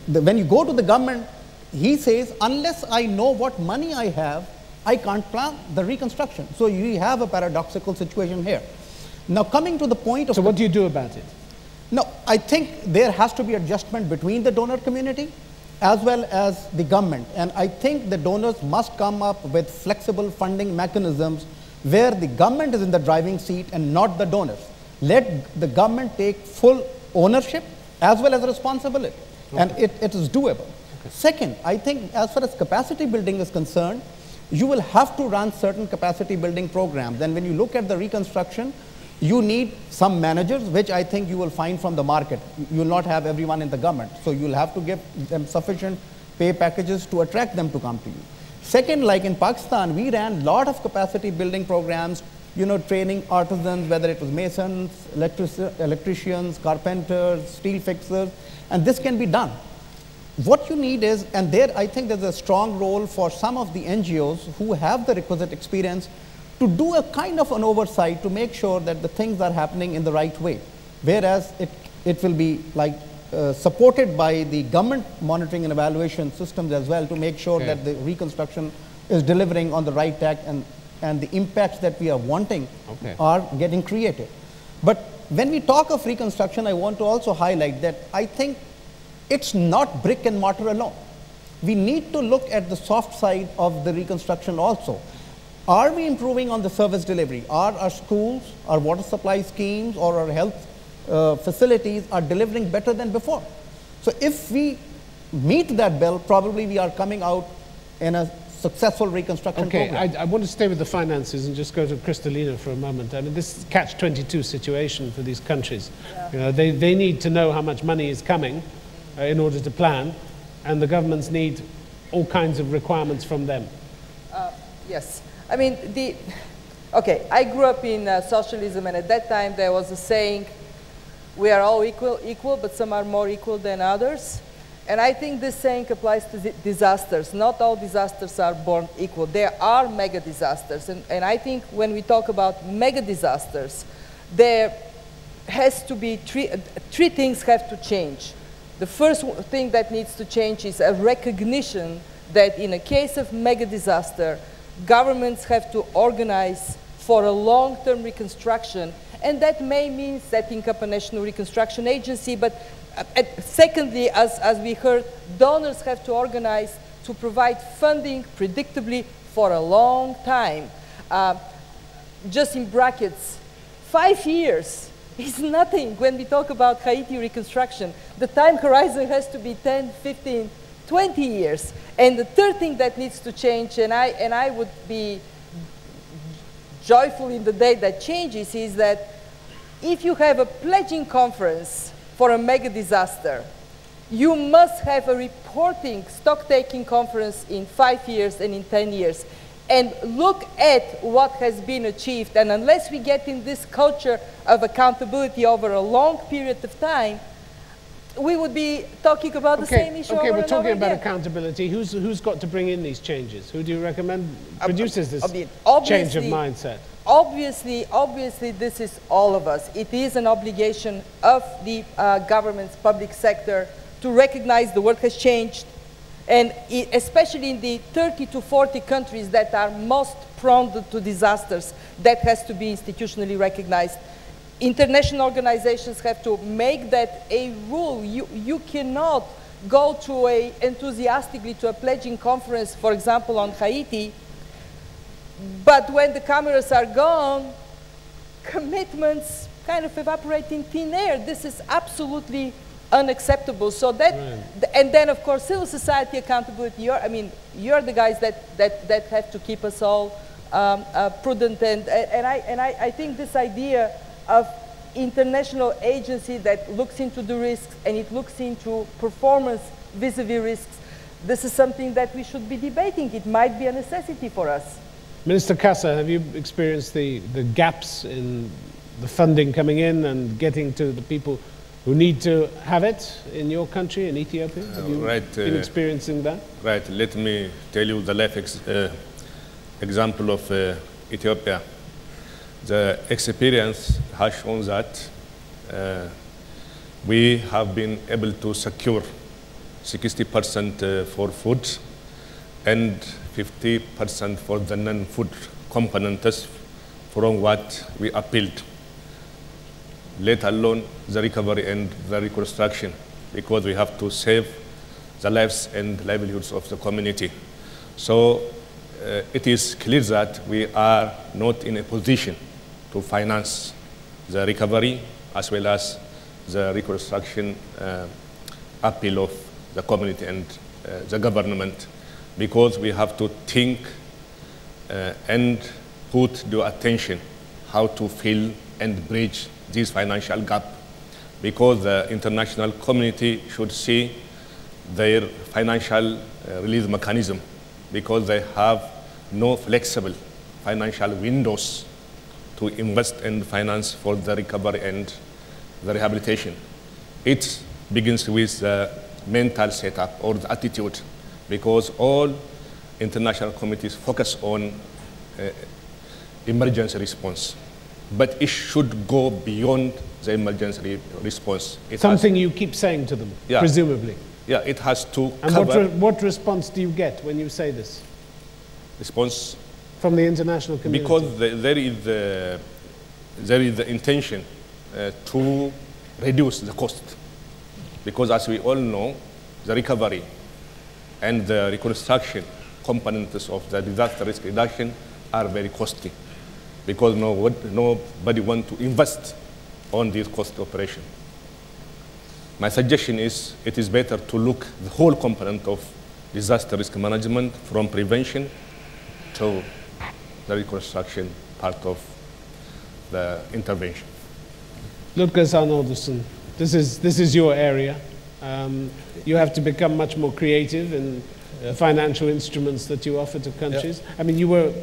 when you go to the government, he says, unless I know what money I have, I can't plan the reconstruction. So you have a paradoxical situation here. Now, coming to the point of... So what do you do about it? No, I think there has to be adjustment between the donor community as well as the government. And I think the donors must come up with flexible funding mechanisms where the government is in the driving seat and not the donors. Let the government take full ownership as well as responsibility. Okay. And it is doable. Okay. Second, I think as far as capacity building is concerned, you will have to run certain capacity building programs. And when you look at the reconstruction, you need some managers, which I think you will find from the market. You will not have everyone in the government. So you will have to give them sufficient pay packages to attract them to come to you. Second, like in Pakistan, we ran a lot of capacity building programs, training artisans, whether it was masons, electricians, carpenters, steel fixers, and this can be done. What you need is, and there I think there's a strong role for some of the NGOs who have the requisite experience to do a kind of an oversight to make sure that the things are happening in the right way. Whereas it will be like supported by the government monitoring and evaluation systems as well to make sure that the reconstruction is delivering on the right track and the impacts that we are wanting are getting created. But when we talk of reconstruction, I want to also highlight that I think it's not brick and mortar alone. We need to look at the soft side of the reconstruction also. Are we improving on the service delivery? Are our schools, our water supply schemes, or our health facilities are delivering better than before? So if we meet that bill, probably we are coming out in a successful reconstruction program. I want to stay with the finances and just go to Kristalina for a moment. I mean, this catch-22 situation for these countries. They need to know how much money is coming in order to plan, and the governments need all kinds of requirements from them. Yes. I mean, I grew up in socialism, and at that time there was a saying, we are all equal, but some are more equal than others. And I think this saying applies to disasters. Not all disasters are born equal. There are mega disasters. And I think when we talk about mega disasters, there has to be three things have to change. The first thing that needs to change is a recognition that in a case of mega disaster, governments have to organize for a long-term reconstruction, and that may mean setting up a national reconstruction agency, but secondly, as we heard, donors have to organize to provide funding predictably for a long time. Just in brackets, 5 years is nothing when we talk about Haiti reconstruction. The time horizon has to be 10, 15, 20 years. And the third thing that needs to change, and I would be joyful in the day that changes, is that if you have a pledging conference for a mega disaster, you must have a reporting, stock-taking conference in 5 years and in 10 years. And look at what has been achieved. And unless we get in this culture of accountability over a long period of time, we would be talking about the same issue Okay, over we're and talking over about again. accountability. Who's got to bring in these changes? Who do you recommend produces this Obviously, change of mindset? Obviously, this is all of us. It is an obligation of the government's public sector to recognize the world has changed, and especially in the 30 to 40 countries that are most prone to disasters, that has to be institutionally recognized. International organizations have to make that a rule. You cannot go to enthusiastically to a pledging conference, for example, on Haiti, but when the cameras are gone, commitments kind of evaporate in thin air. This is absolutely unacceptable. So that, and then of course, civil society accountability. You're the guys that have to keep us all prudent. And I think this idea of international agency that looks into the risks and it looks into performance vis-a-vis risks, this is something that we should be debating. It might be a necessity for us. Minister Kassa, have you experienced the gaps in the funding coming in and getting to the people who need to have it in your country, in Ethiopia? Have you been experiencing that? Right. Let me tell you the life example of Ethiopia. The experience has shown that we have been able to secure 60% for food and 50% for the non-food components from what we appealed, let alone the recovery and the reconstruction, because we have to save the lives and livelihoods of the community. So it is clear that we are not in a position to finance the recovery as well as the reconstruction appeal of the community and the government, because we have to think and put the attention how to fill and bridge this financial gap, because the international community should see their financial release mechanism, because they have no flexible financial windows to invest and finance for the recovery and the rehabilitation. It begins with the mental setup or the attitude, because all international committees focus on emergency response, but it should go beyond the emergency response. Something you keep saying to them, presumably. Yeah, it has to and cover... what response do you get when you say this? Response? From the international community? Because there is the intention to reduce the cost. Because as we all know, the recovery and the reconstruction components of the disaster risk reduction are very costly, because nobody wants to invest on this cost operation. My suggestion is it is better to look at the whole component of disaster risk management, from prevention to the reconstruction part of the intervention. Lucas Arnoldussen, this is your area. You have to become much more creative in financial instruments that you offer to countries. I mean, you were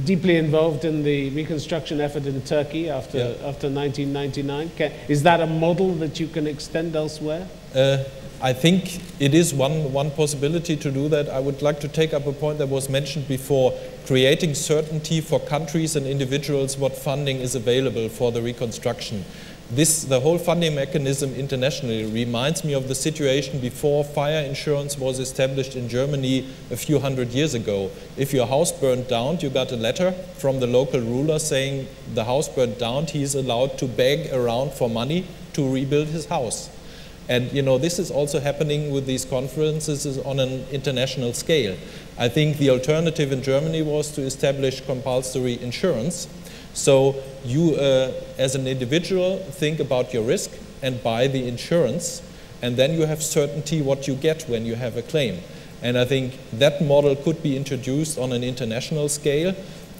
deeply involved in the reconstruction effort in Turkey after 1999. Is that a model that you can extend elsewhere? I think it is one possibility to do that. I would like to take up a point that was mentioned before, creating certainty for countries and individuals what funding is available for the reconstruction. The whole funding mechanism internationally reminds me of the situation before fire insurance was established in Germany a few hundred years ago. If your house burned down, you got a letter from the local ruler saying the house burned down, he's allowed to beg around for money to rebuild his house. And this is also happening with these conferences on an international scale. I think the alternative in Germany was to establish compulsory insurance. So you, as an individual, think about your risk and buy the insurance, and then you have certainty what you get when you have a claim. And I think that model could be introduced on an international scale.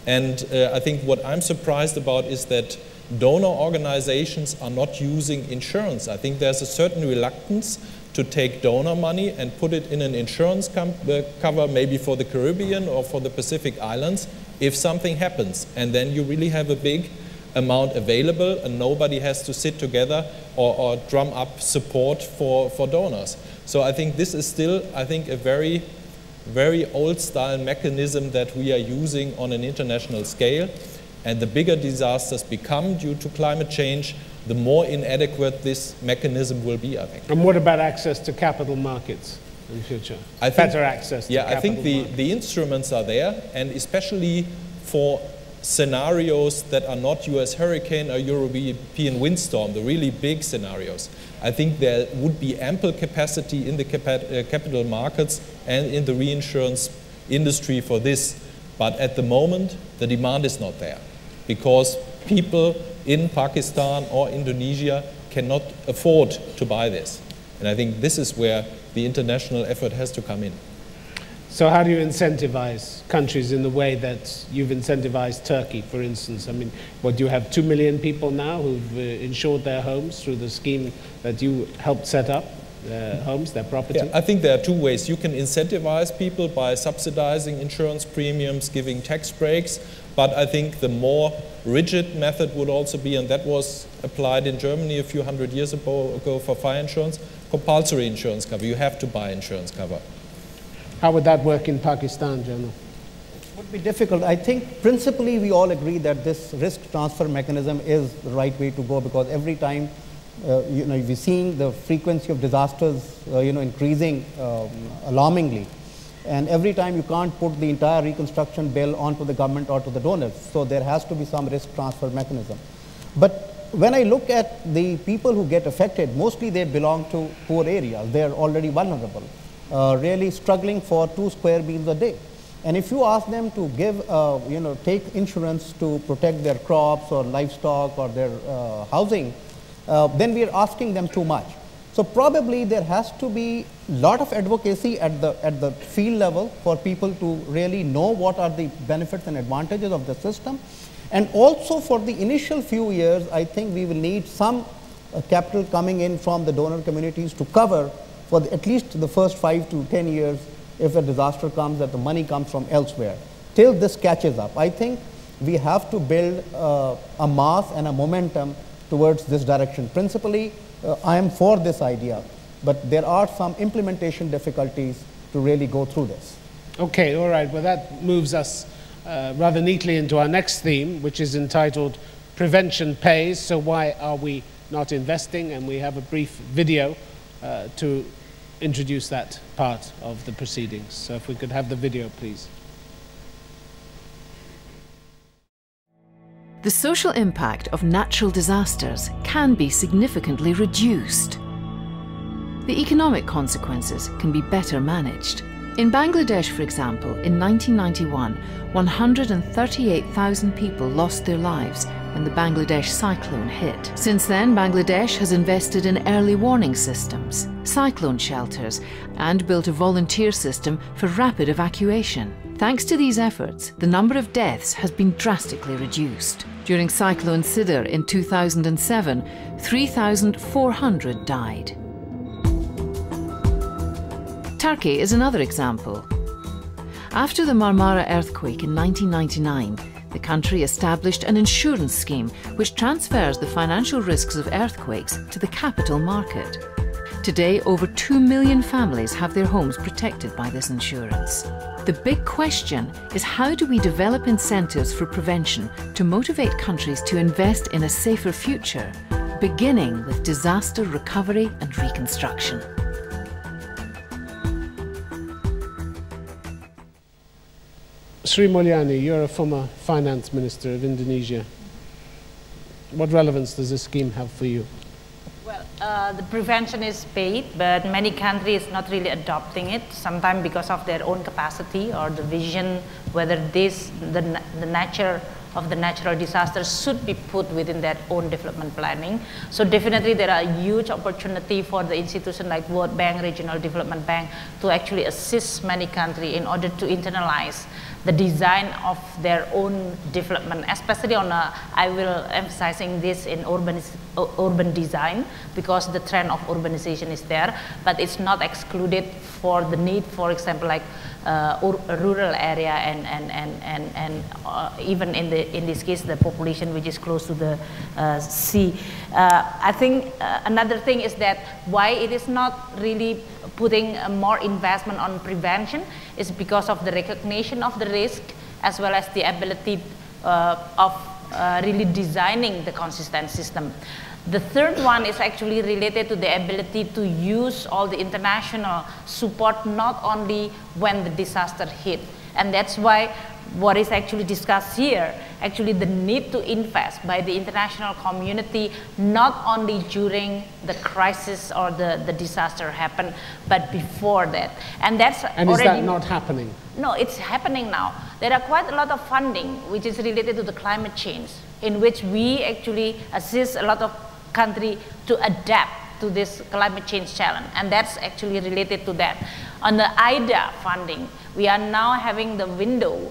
And I think what I'm surprised about is that donor organizations are not using insurance. I think there's a certain reluctance to take donor money and put it in an insurance cover, maybe for the Caribbean or for the Pacific Islands, if something happens. And then you really have a big amount available, and nobody has to sit together or drum up support for donors. So I think this is still, I think, a very, very old-style mechanism that we are using on an international scale. And the bigger disasters become due to climate change, the more inadequate this mechanism will be, I think. And what about access to capital markets in the future? Better access to capital markets. I think the instruments are there, and especially for scenarios that are not US hurricane or European windstorm, the really big scenarios. I think there would be ample capacity in the capital markets and in the reinsurance industry for this. But at the moment, the demand is not there, because people in Pakistan or Indonesia cannot afford to buy this. And I think this is where the international effort has to come in. So how do you incentivize countries in the way that you've incentivized Turkey, for instance? I mean, what, do you have 2 million people now who've insured their homes through the scheme that you helped set up, their homes, their property? Yeah, I think there are two ways. You can incentivize people by subsidizing insurance premiums, giving tax breaks, but I think the more rigid method would also be, and that was applied in Germany a few hundred years ago for fire insurance, compulsory insurance cover. You have to buy insurance cover. How would that work in Pakistan, General? It would be difficult. I think principally we all agree that this risk transfer mechanism is the right way to go, because every time we're seeing the frequency of disasters increasing alarmingly, and every time you can't put the entire reconstruction bill onto the government or to the donors, so there has to be some risk transfer mechanism. But when I look at the people who get affected, mostly they belong to poor areas. They're already vulnerable. Really struggling for 2 square meals a day. And if you ask them to give, take insurance to protect their crops or livestock or their housing, then we are asking them too much. So probably there has to be a lot of advocacy at the field level for people to really know what are the benefits and advantages of the system. And also for the initial few years, I think we will need some capital coming in from the donor communities to cover for at least the first 5 to 10 years, if a disaster comes, that the money comes from elsewhere, till this catches up. I think we have to build a mass and a momentum towards this direction. Principally, I am for this idea, but there are some implementation difficulties to really go through this. Okay, all right. Well, that moves us rather neatly into our next theme, which is entitled Prevention Pays. So why are we not investing? And we have a brief video to introduce that part of the proceedings. So if we could have the video, please. The social impact of natural disasters can be significantly reduced. The economic consequences can be better managed. In Bangladesh, for example, in 1991, 138,000 people lost their lives when the Bangladesh cyclone hit. Since then, Bangladesh has invested in early warning systems, cyclone shelters, and built a volunteer system for rapid evacuation. Thanks to these efforts, the number of deaths has been drastically reduced. During Cyclone Sidr in 2007, 3,400 died. Turkey is another example. After the Marmara earthquake in 1999, the country established an insurance scheme which transfers the financial risks of earthquakes to the capital market. Today, over 2 million families have their homes protected by this insurance. The big question is, how do we develop incentives for prevention to motivate countries to invest in a safer future, beginning with disaster recovery and reconstruction? Sri Mulyani, you're a former finance minister of Indonesia. What relevance does this scheme have for you? Well, the prevention is paid, but many countries not really adopting it, sometimes because of their own capacity or the vision, whether the nature of the natural disasters should be put within their own development planning. So definitely there are huge opportunity for the institution like World Bank, Regional Development Bank to actually assist many countries in order to internalize the design of their own development, especially on I will emphasizing this in urban design, because the trend of urbanization is there, but it's not excluded for the need, for example, like rural area and even in this case the population which is close to the sea. I think another thing is that why it is not really putting more investment on prevention is because of the recognition of the risk as well as the ability of really designing the consistent system. The third one is actually related to the ability to use all the international support not only when the disaster hit. And that's why what is actually discussed here, actually the need to invest by the international community not only during the crisis or the disaster happened, but before that. And that's and already, is that not happening? No, it's happening now. There are quite a lot of funding which is related to the climate change, in which we actually assist a lot of countries to adapt to this climate change challenge, and that's actually related to that. On the IDA funding, we are now having the window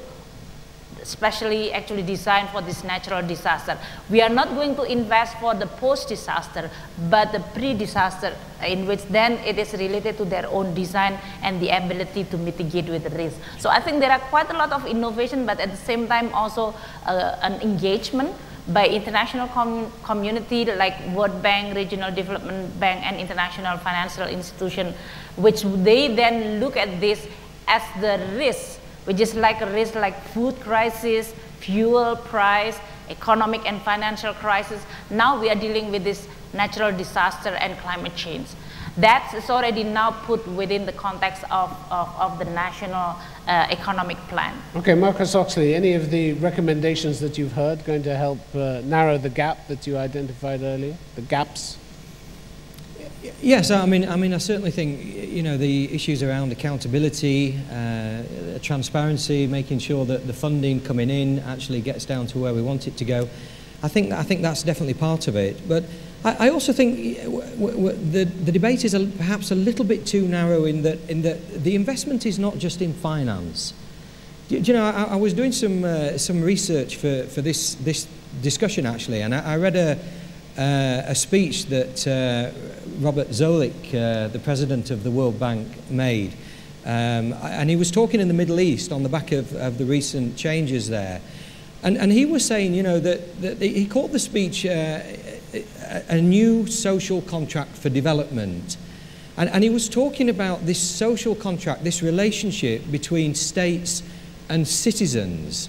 especially actually designed for this natural disaster. We are not going to invest for the post-disaster, but the pre-disaster, in which then it is related to their own design and the ability to mitigate with the risk. So I think there are quite a lot of innovation, but at the same time also an engagement by international community like World Bank, Regional Development Bank, and international financial institution, which they then look at this as the risk, which is like a risk like food crisis, fuel price, economic and financial crisis. Now we are dealing with this natural disaster and climate change. That is already now put within the context of the national economic plan. Okay, Marcus Hawksley, any of the recommendations that you've heard going to help narrow the gap that you identified earlier, the gaps? Yes, I mean, I certainly think, you know, the issues around accountability, transparency, making sure that the funding coming in actually gets down to where we want it to go. I think that's definitely part of it. But I also think the debate is perhaps a little bit too narrow in that the investment is not just in finance. Do you know, I was doing some research for this discussion actually, and I read a speech that Robert Zoellick, the president of the World Bank, made. And he was talking in the Middle East on the back of the recent changes there. And he was saying, you know, that he called the speech a new social contract for development. And he was talking about this social contract, this relationship between states and citizens.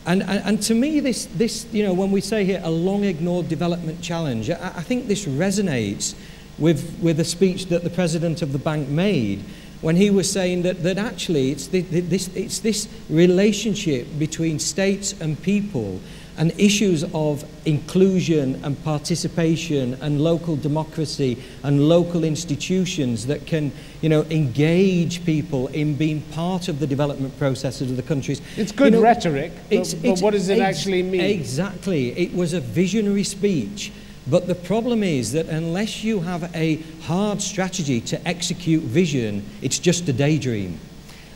And to me, this, you know, when we say here a long ignored development challenge, I think this resonates with the speech that the president of the bank made when he was saying that actually it's this relationship between states and people and issues of inclusion and participation and local democracy and local institutions that can, you know, engage people in being part of the development processes of the countries. It's good, you know, rhetoric, but what does it actually mean? Exactly. It was a visionary speech. But the problem is that unless you have a hard strategy to execute vision, it's just a daydream.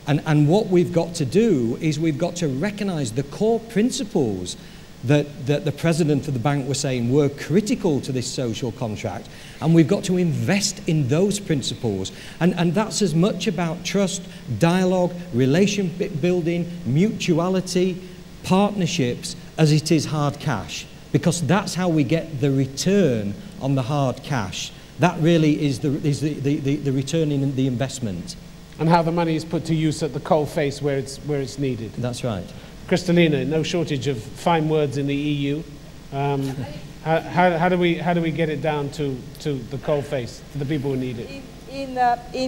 And what we've got to do is we've got to recognize the core principles that the president of the bank was saying were critical to this social contract, and we've got to invest in those principles. And that's as much about trust, dialogue, relationship building, mutuality, partnerships, as it is hard cash. Because that's how we get the return on the hard cash. That really is the return in the investment. And how the money is put to use at the coal face where it's needed. That's right. Kristalina, no shortage of fine words in the EU. How do we get it down to the coal face, to the people who need it? In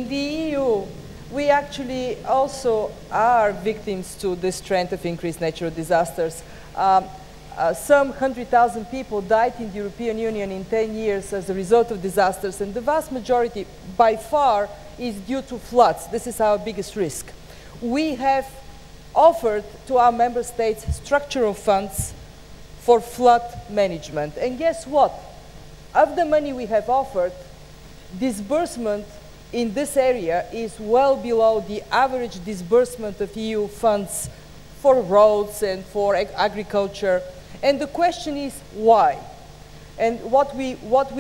the EU, we actually also are victims to this trend of increased natural disasters. Some 100,000 people died in the European Union in 10 years as a result of disasters, and the vast majority, by far, is due to floods. This is our biggest risk. We have offered to our member states structural funds for flood management. And guess what? Of the money we have offered, disbursement in this area is well below the average disbursement of EU funds for roads and for agriculture. And the question is why? And what we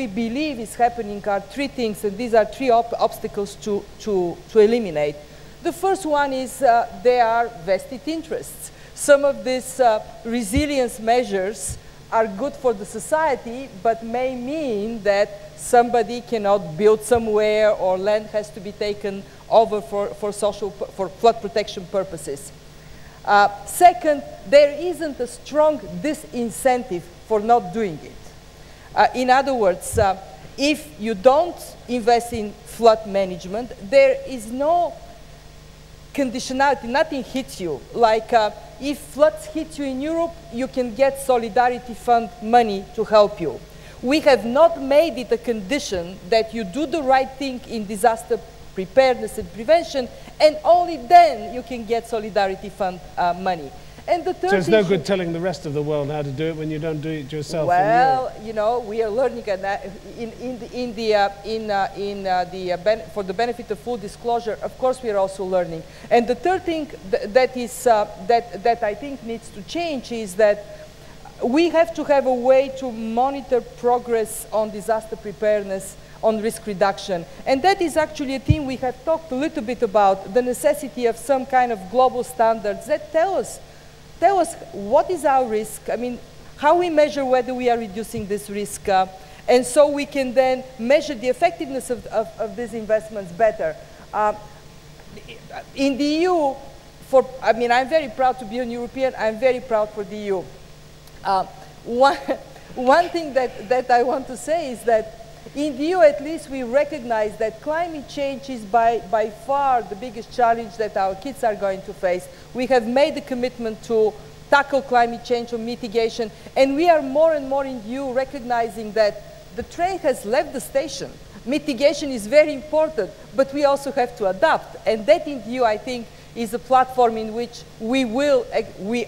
believe is happening are three things, and these are three obstacles to eliminate. The first one is there are vested interests. Some of these resilience measures are good for the society, but may mean that somebody cannot build somewhere or land has to be taken over for flood protection purposes. Second, there isn't a strong disincentive for not doing it. In other words, if you don't invest in flood management, there is no conditionality, nothing hits you. Like if floods hit you in Europe, you can get Solidarity Fund money to help you. We have not made it a condition that you do the right thing in disaster preparedness and prevention, and only then you can get Solidarity Fund money. And the third so it's no good telling the rest of the world how to do it when you don't do it yourself. Well, you know, we are learning for the benefit of full disclosure. Of course, we are also learning. And the third thing that I think needs to change is that we have to have a way to monitor progress on disaster preparedness, on risk reduction. And that is actually a theme we have talked a little bit about, the necessity of some kind of global standards that tell us what is our risk, I mean, how we measure whether we are reducing this risk, and so we can then measure the effectiveness of these investments better. In the EU, I mean, I'm very proud to be an European, I'm very proud for the EU. One thing that I want to say is that in the EU, at least, we recognize that climate change is by far the biggest challenge that our kids are going to face. We have made a commitment to tackle climate change or mitigation, and we are more and more in the EU recognizing that the train has left the station. Mitigation is very important, but we also have to adapt. And that in the EU, I think, is a platform in which we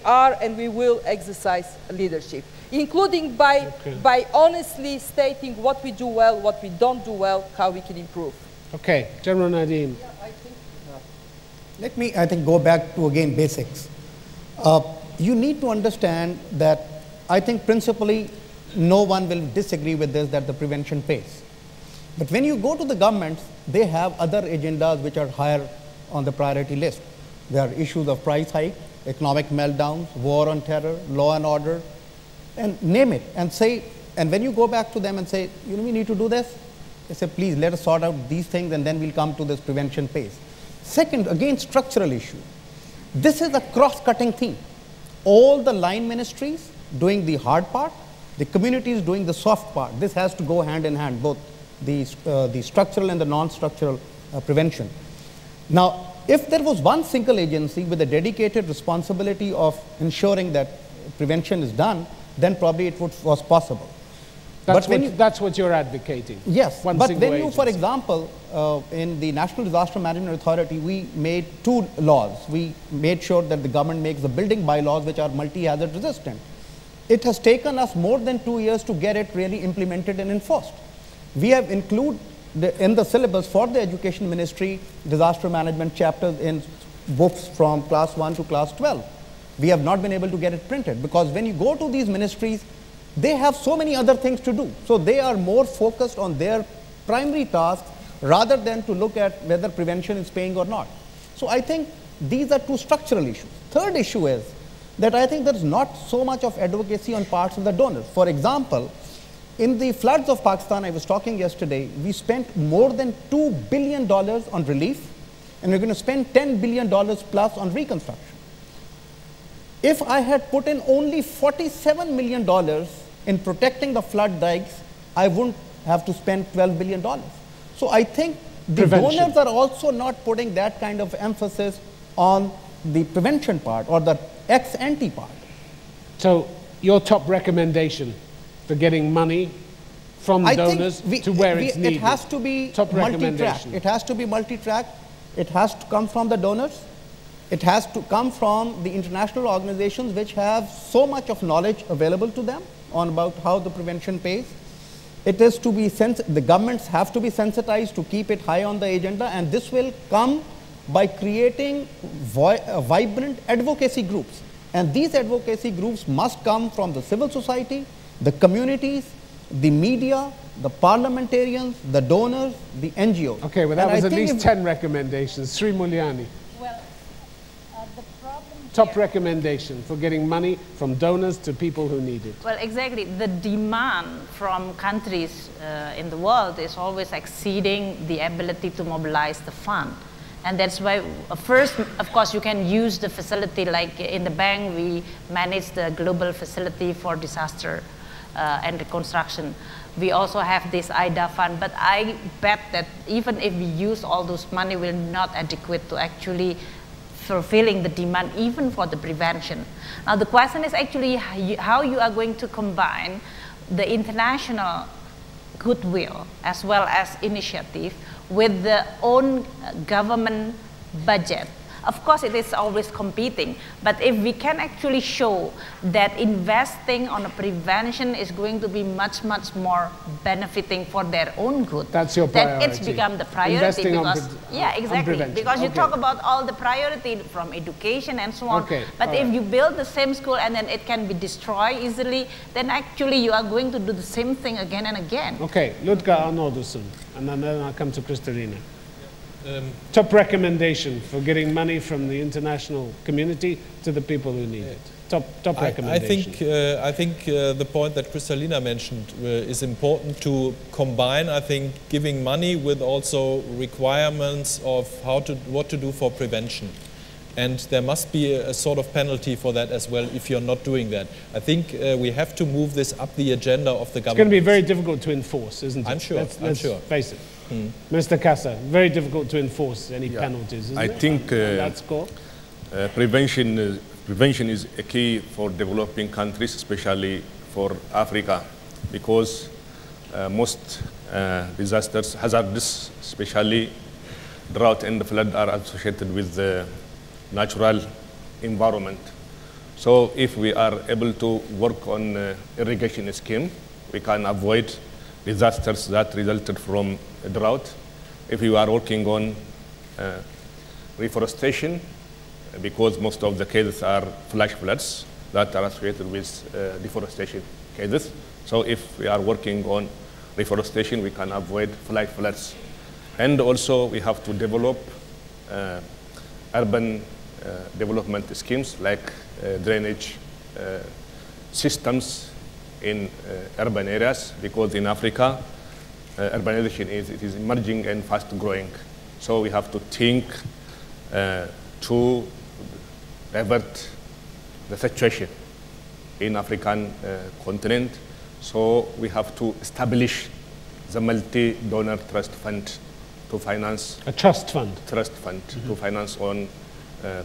are and we will exercise leadership, including by honestly stating what we do well, what we don't do well, how we can improve. Okay, General Nadeem. Yeah, I think, let me, go back to, again, basics. You need to understand that I think principally no one will disagree with this, that the prevention pays. But when you go to the governments, they have other agendas which are higher on the priority list. There are issues of price hike, economic meltdowns, war on terror, law and order, and name it, and say, and when you go back to them and say, you know, we need to do this, they say, please let us sort out these things and then we'll come to this prevention phase. Second, again, structural issue. This is a cross-cutting theme. All the line ministries doing the hard part, the communities doing the soft part. This has to go hand in hand, both the structural and the non-structural prevention. Now, if there was one single agency with a dedicated responsibility of ensuring that prevention is done, then probably it was possible. That's what you're advocating. Yes, but when you, for example, in the National Disaster Management Authority, we made 2 laws. We made sure that the government makes the building bylaws which are multi-hazard resistant. It has taken us more than 2 years to get it really implemented and enforced. We have included in the syllabus for the Education Ministry disaster management chapters in books from class 1 to class 12. We have not been able to get it printed because when you go to these ministries, they have so many other things to do. So they are more focused on their primary tasks rather than to look at whether prevention is paying or not. So I think these are 2 structural issues. Third issue is that I think there is not so much of advocacy on parts of the donors. For example, in the floods of Pakistan, I was talking yesterday, we spent more than $2 billion on relief, and we're going to spend $10 billion plus on reconstruction. If I had put in only $47 million in protecting the flood dikes, I wouldn't have to spend $12 billion. So I think the donors are also not putting that kind of emphasis on the prevention part or the ex-ante part. So your top recommendation for getting money from donors to where it's needed? It has to be multi-track. It has to be multi-track. It has to come from the donors. It has to come from the international organizations which have so much of knowledge available to them on about how the prevention pays. It is to be the governments have to be sensitized to keep it high on the agenda, and this will come by creating vibrant advocacy groups. And these advocacy groups must come from the civil society, the communities, the media, the parliamentarians, the donors, the NGOs. Okay, well that was at least 10 recommendations. Sri Mulyani. Well, the problem Top recommendation for getting money from donors to people who need it. Well, exactly. The demand from countries in the world is always exceeding the ability to mobilize the fund. And that's why, first, of course, you can use the facility, like in the bank, we manage the global facility for disaster and reconstruction. We also have this IDA fund, but I bet that even if we use all those money, we're not adequate to actually fulfilling the demand, even for the prevention. Now, the question is actually how you are going to combine the international goodwill as well as initiative with the own government budget. Of course, it is always competing, but if we can actually show that investing on a prevention is going to be much, much more benefiting for their own good, that's your priority. then it's become the priority. Investing because, yeah, exactly. Because you talk about all the priority from education and so on, but if you build the same school and then it can be destroyed easily, then actually you are going to do the same thing again and again. Okay, Ludger Arnoldussen, and then I'll come to Kristalina. Top recommendation for getting money from the international community to the people who need it. Top recommendation. I think the point that Kristalina mentioned is important to combine. I think giving money with also requirements of what to do for prevention. And there must be a sort of penalty for that as well if you're not doing that. I think we have to move this up the agenda of the government. It's going to be very difficult to enforce, isn't it? I'm sure. Let's face it. Mr. Casa, very difficult to enforce any penalties, isn't it? I think prevention is a key for developing countries, especially for Africa, because most disasters, hazardous, especially drought and flood, are associated with the natural environment. So if we are able to work on irrigation scheme, we can avoid disasters that resulted from a drought. If you are working on reforestation, because most of the cases are flash floods that are associated with deforestation cases. So if we are working on reforestation, we can avoid flash floods. And also we have to develop urban development schemes like drainage systems in urban areas, because in Africa, urbanization is emerging and fast growing. So we have to think to divert the situation in African continent. So we have to establish the multi-donor trust fund to finance. A trust fund? Trust fund to finance on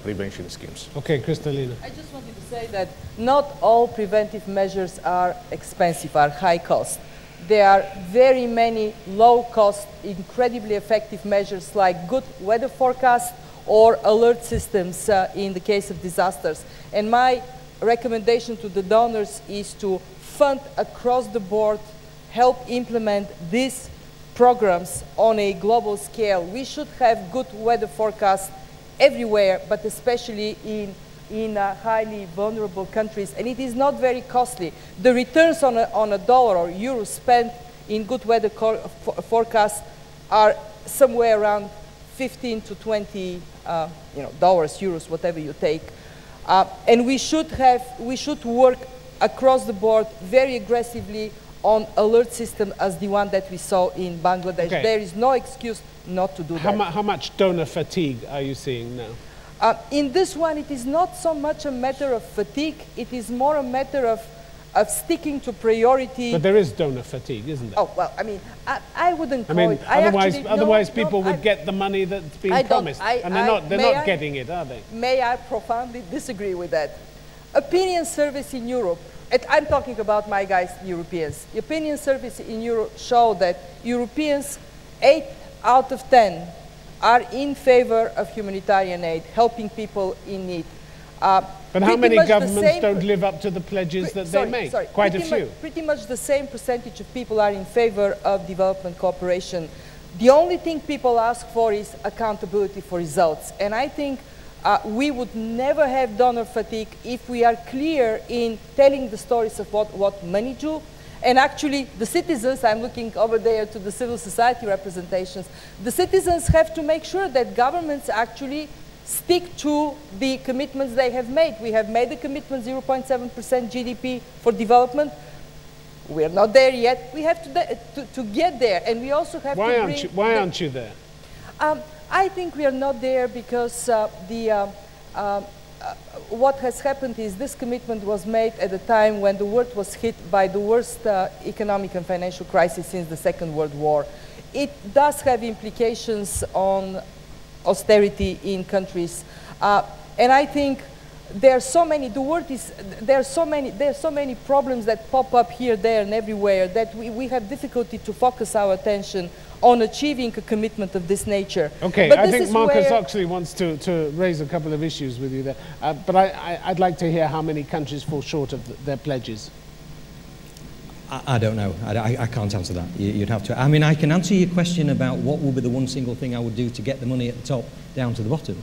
prevention schemes. Okay, Kristalina. I just wanted to say that not all preventive measures are expensive, are high cost. There are very many low cost, incredibly effective measures like good weather forecasts or alert systems in the case of disasters. And my recommendation to the donors is to fund across the board, help implement these programs on a global scale. We should have good weather forecasts everywhere, but especially in highly vulnerable countries, and it is not very costly. The returns on a dollar or euro spent in good weather forecasts are somewhere around 15 to 20 dollars, euros, whatever you take. And we should work across the board very aggressively on alert system as the one that we saw in Bangladesh. Okay. There is no excuse not to do that. How much donor fatigue are you seeing now? In this one, it is not so much a matter of fatigue, it is more a matter of sticking to priority. But there is donor fatigue, isn't there? Oh, well, I mean, I wouldn't call it. Otherwise people would get the money that's been promised, and they're not getting it, are they? May I profoundly disagree with that? Opinion surveys in Europe, I'm talking about my guys, Europeans. The opinion surveys in Europe show that Europeans, 8 out of 10, are in favor of humanitarian aid, helping people in need. But how many governments don't live up to the pledges that they make? Quite a few. Pretty much the same percentage of people are in favor of development cooperation. The only thing people ask for is accountability for results. And I think we would never have donor fatigue if we are clear in telling the stories of what money do. And actually, the citizens, I'm looking over there to the civil society representations, the citizens have to make sure that governments actually stick to the commitments they have made. We have made the commitment 0.7% GDP for development. We're not there yet. We have to get there, and we also have why to bring... Why aren't you there? I think we are not there because what has happened is this commitment was made at a time when the world was hit by the worst economic and financial crisis since the Second World War. It does have implications on austerity in countries, and I think there are so many. There are so many problems that pop up here, there, and everywhere that we have difficulty to focus our attention on achieving a commitment of this nature. Okay, I think Marcus Hawksley wants to raise a couple of issues with you there, but I'd like to hear how many countries fall short of their pledges. I don't know. I can't answer that. You'd have to. I mean, I can answer your question about what will be the one single thing I would do to get the money at the top down to the bottom.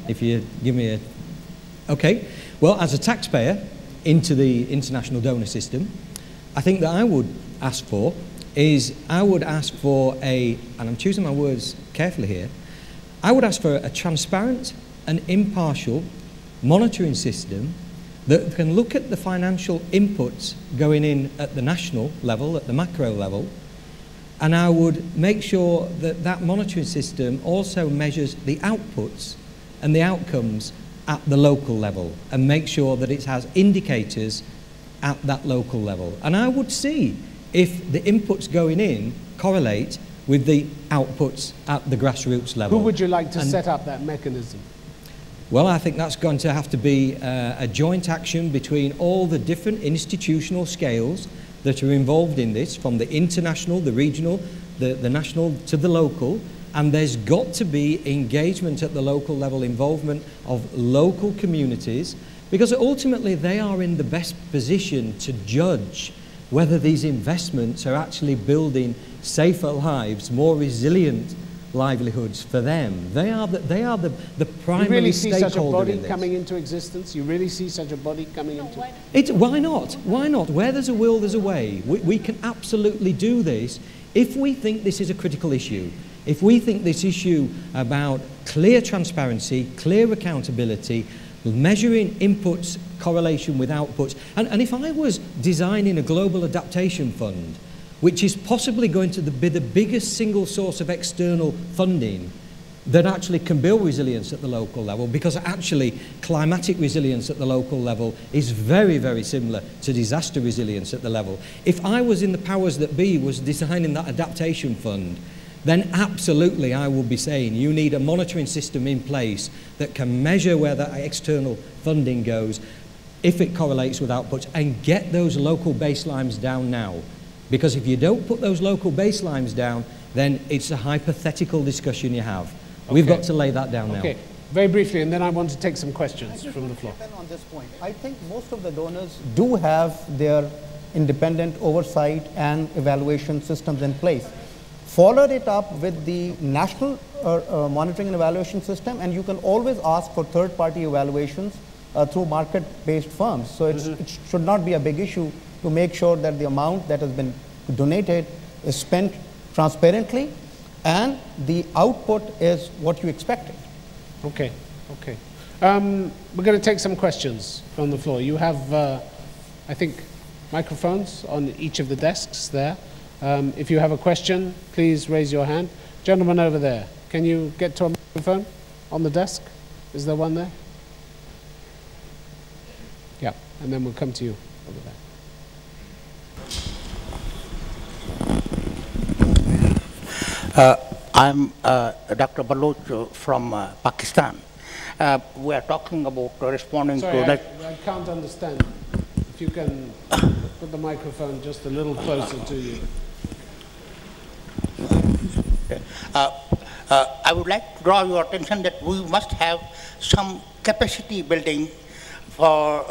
If you give me a... Okay. Well, as a taxpayer into the international donor system, I think that I would ask for is I would ask for and I'm choosing my words carefully here, I would ask for a transparent and impartial monitoring system that can look at the financial inputs going in at the national level, at the macro level, and I would make sure that that monitoring system also measures the outputs and the outcomes at the local level and make sure that it has indicators at that local level. And I would see if the inputs going in correlate with the outputs at the grassroots level. Who would you like to set up that mechanism? Well, I think that's going to have to be a joint action between all the different institutional scales that are involved in this, from the international, the regional, the national to the local, and there's got to be engagement at the local level, involvement of local communities, because ultimately they are in the best position to judge whether these investments are actually building safer lives, more resilient livelihoods for them. They are the primary stakeholder. You really see such a body coming into existence? You really see such a body coming into it? Why not? Why not? Where there's a will, there's a way. We can absolutely do this if we think this is a critical issue. If we think this issue about clear transparency, clear accountability, measuring inputs, correlation with outputs, and if I was designing a global adaptation fund, which is possibly going to be the biggest single source of external funding that actually can build resilience at the local level, because actually climatic resilience at the local level is very, very similar to disaster resilience at the level. If I was in the powers that be, was designing that adaptation fund, then absolutely I will be saying you need a monitoring system in place that can measure where that external funding goes, if it correlates with outputs, and get those local baselines down now. Because if you don't put those local baselines down, then it's a hypothetical discussion you have. Okay. We've got to lay that down now. Okay, very briefly, and then I want to take some questions from the floor. On this point, I think most of the donors do have their independent oversight and evaluation systems in place. Follow it up with the national monitoring and evaluation system, and you can always ask for third-party evaluations through market-based firms. So it should not be a big issue to make sure that the amount that has been donated is spent transparently and the output is what you expected. Okay, okay. We're going to take some questions from the floor. You have, I think, microphones on each of the desks there. If you have a question, please raise your hand. Gentleman over there, can you get to a microphone on the desk? Is there one there? Yeah, and then we'll come to you over there. I'm Dr. Baloch from Pakistan. We are talking about responding to that. I can't understand. If you can put the microphone just a little closer to you. I would like to draw your attention that we must have some capacity building for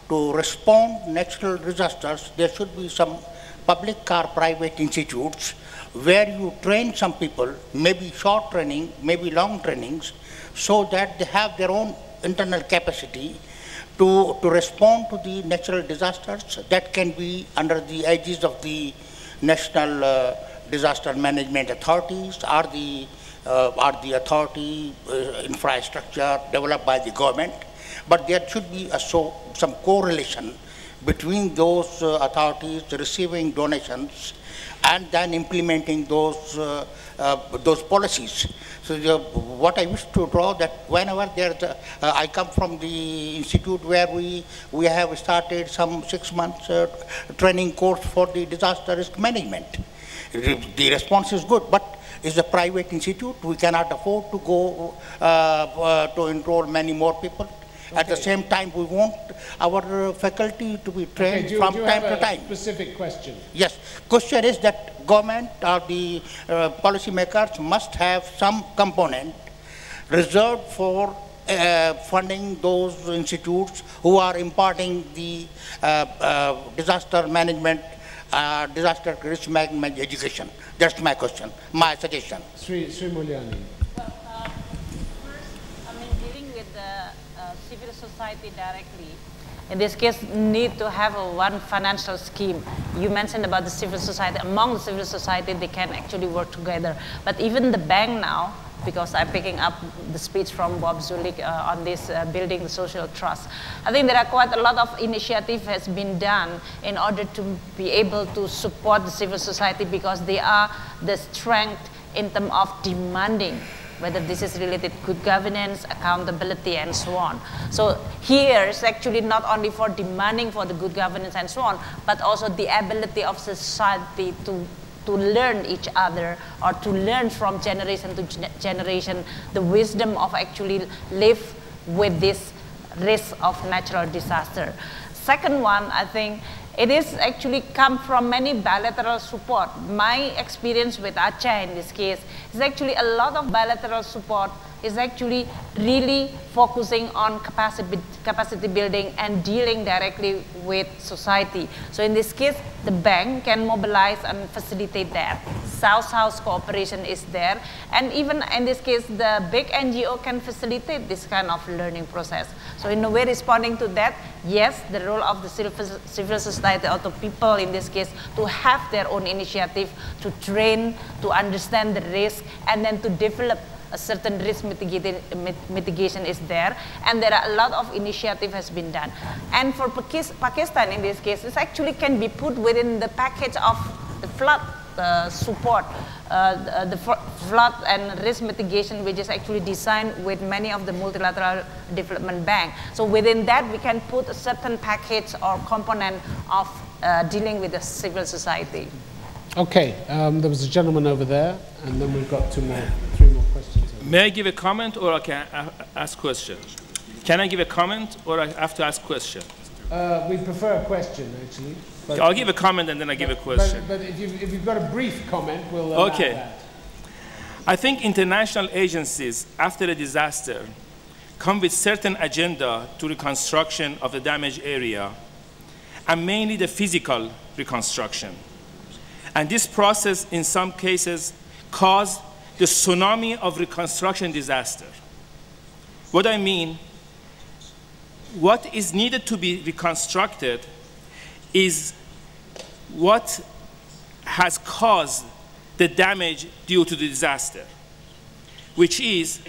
to respond natural disasters. There should be some public or private institutes where you train some people, maybe short training, maybe long trainings, so that they have their own internal capacity to respond to the natural disasters that can be under the aegis of the national disaster management authorities or the authority infrastructure developed by the government. But there should be some correlation between those authorities receiving donations and then implementing those policies. So what I wish to draw that whenever there's I come from the institute where we have started some 6 months training course for the disaster risk management. The response is good, but it's a private institute. We cannot afford to go to enroll many more people. Okay. At the same time, we want our faculty to be trained from time to time. Specific question. Yes. Question is that government or the policymakers must have some component reserved for funding those institutes who are imparting the disaster management, disaster risk management education. That's my question, my suggestion. Sri Mulyani. Civil society directly, in this case, need to have one financial scheme. You mentioned about the civil society. Among the civil society, they can actually work together. But even the bank now, because I'm picking up the speech from Bob Zulik on this building the social trust, I think there are quite a lot of initiative has been done in order to be able to support the civil society, because they are the strength in terms of demanding, whether this is related to good governance, accountability, and so on. So here is actually not only for demanding for the good governance and so on, but also the ability of society to learn each other, or to learn from generation to generation the wisdom of actually live with this risk of natural disaster. Second one, I think, it is actually come from many bilateral support. My experience with Aceh in this case is actually a lot of bilateral support is actually really focusing on capacity building and dealing directly with society. So in this case, the bank can mobilize and facilitate that. South-South cooperation is there. And even in this case, the big NGO can facilitate this kind of learning process. So in a way, responding to that, yes, the role of the civil society or the people in this case to have their own initiative, to train, to understand the risk, and then to develop a certain risk mitigation is there, and there are a lot of initiative has been done. And for Pakistan in this case, this actually can be put within the package of the flood support, the flood and risk mitigation, which is actually designed with many of the multilateral development bank. So within that, we can put a certain package or component of dealing with the civil society. Okay, there was a gentleman over there, and then we've got three more questions. May I give a comment, or I can ask question? Can I give a comment, or I have to ask question? We prefer a question, actually. But I'll give a comment and then I give a question. But if you've got a brief comment, we'll allow that. I think international agencies, after a disaster, come with certain agenda to reconstruction of the damaged area, and mainly the physical reconstruction. And this process, in some cases, caused the tsunami of reconstruction disaster. What I mean, what is needed to be reconstructed is what has caused the damage due to the disaster, which is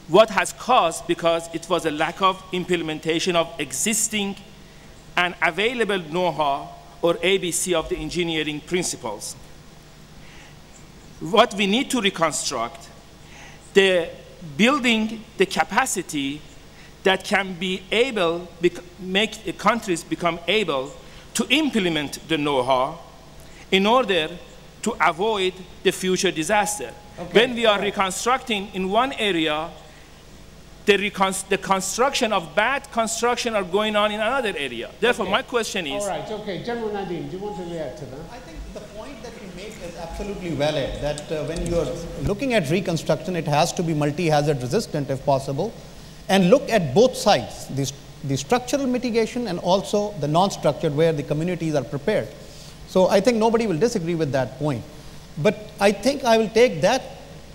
what has caused because it was a lack of implementation of existing and available know-how or ABC of the engineering principles. What we need to reconstruct, building the capacity that can be able, make the countries become able to implement the know-how in order to avoid the future disaster. Okay. When we are reconstructing in one area, the construction of bad construction are going on in another area. Therefore, my question is... All right, okay. General Nadeem, do you want to react to that? I think the point that you make is absolutely valid, that when you are looking at reconstruction, it has to be multi-hazard resistant if possible, and look at both sides, the structural mitigation and also the non-structured where the communities are prepared. So I think nobody will disagree with that point. But I think I will take that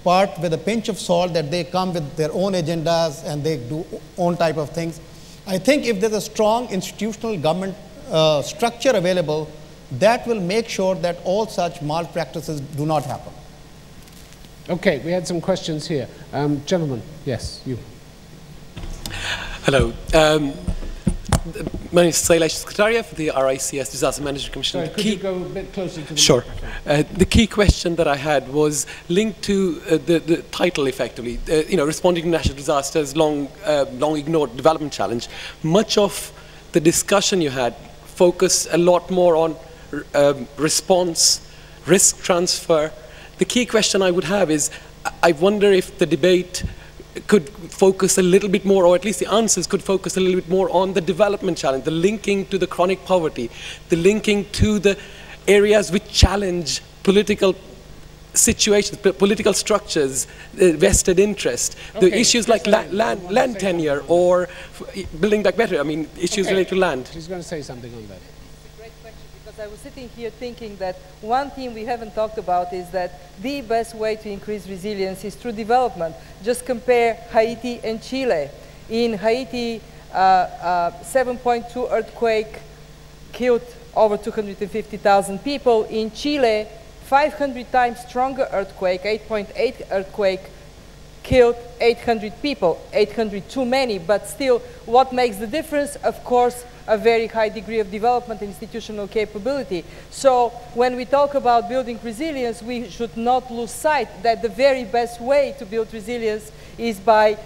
part with a pinch of salt, that they come with their own agendas and they do own type of things. I think if there's a strong institutional government structure available, that will make sure that all such malpractices do not happen. Okay, we had some questions here. Gentlemen, yes, you. Hello. My name is Sailesh Secretaria for the RICS Disaster Management Commission. Sorry, could you go a bit closer to the Sure. microphone? The key question that I had was linked to the title, effectively. Responding to national disasters, long ignored development challenge. Much of the discussion you had focused a lot more on response, risk transfer. The key question I would have is, I wonder if the debate could focus a little bit more, or at least the answers could focus a little bit more on the development challenge, the linking to the chronic poverty, the linking to the areas which challenge political situations, political structures, vested interest, the issues like land tenure or building back better, issues related to land. She's going to say something on that. I was sitting here thinking that one thing we haven't talked about is that the best way to increase resilience is through development. Just compare Haiti and Chile. In Haiti, 7.2 earthquake killed over 250,000 people. In Chile, 500 times stronger earthquake, 8.8 earthquake, killed 800 people. 800 too many, but still, what makes the difference? Of course, a very high degree of development and institutional capability. So when we talk about building resilience, we should not lose sight that the very best way to build resilience is by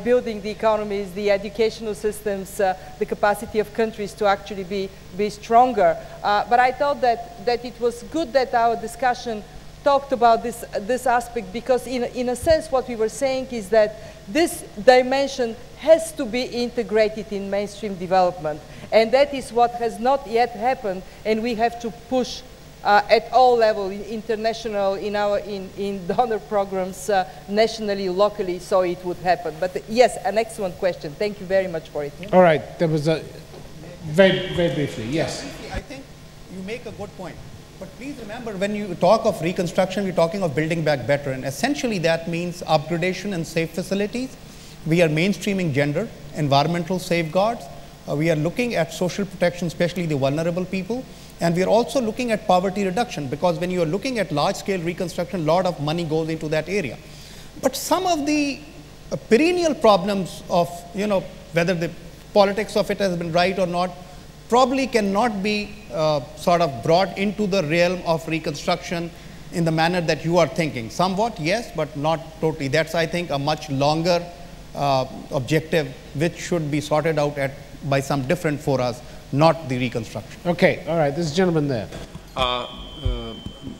building the economies, the educational systems, the capacity of countries to actually be stronger. But I thought that it was good that our discussion talked about this aspect, because in a sense what we were saying is that this dimension has to be integrated in mainstream development, and that is what has not yet happened, and we have to push at all levels, international, in donor programs, nationally, locally, so it would happen. But yes, an excellent question. Thank you very much for it. All right, there was a very briefly, yes. I think you make a good point. But please remember, when you talk of reconstruction, we're talking of building back better, and essentially that means upgradation and safe facilities. We are mainstreaming gender, environmental safeguards. We are looking at social protection, especially the vulnerable people. And we are also looking at poverty reduction, because when you are looking at large-scale reconstruction, a lot of money goes into that area. But some of the perennial problems of, whether the politics of it has been right or not, probably cannot be sort of brought into the realm of reconstruction in the manner that you are thinking. Somewhat, yes, but not totally. That's, I think, a much longer objective, which should be sorted out by some different forums, not the reconstruction. Okay, all right, there's a gentleman there.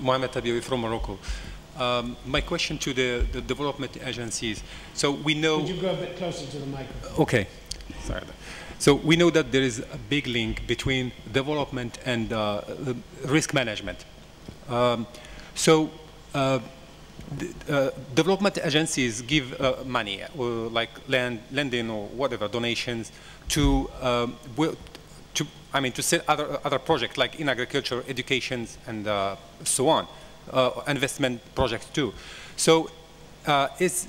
Mohamed Tabiwi from Morocco. My question to the development agencies. So we know... Could you go a bit closer to the microphone? Okay, sorry. So we know that there is a big link between development and risk management. Development agencies give money, like lending or whatever, donations to set other projects like in agriculture, education, and so on, investment projects too. So is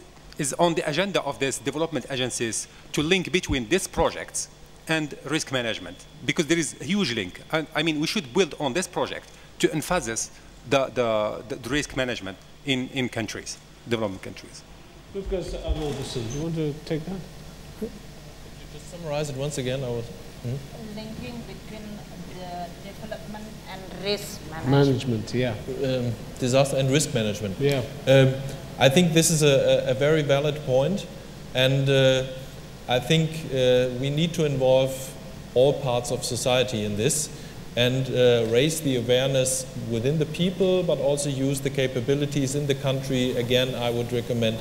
on the agenda of these development agencies to link between these projects and risk management, because there is a huge link. We should build on this project to emphasize the risk management in countries, developing countries. Lucas, do you want to take that? Could you just summarize it once again? Linking between the development and risk management. Yeah. Disaster and risk management. Yeah. I think this is a very valid point, and I think we need to involve all parts of society in this, and raise the awareness within the people, but also use the capabilities in the country. Again, I would recommend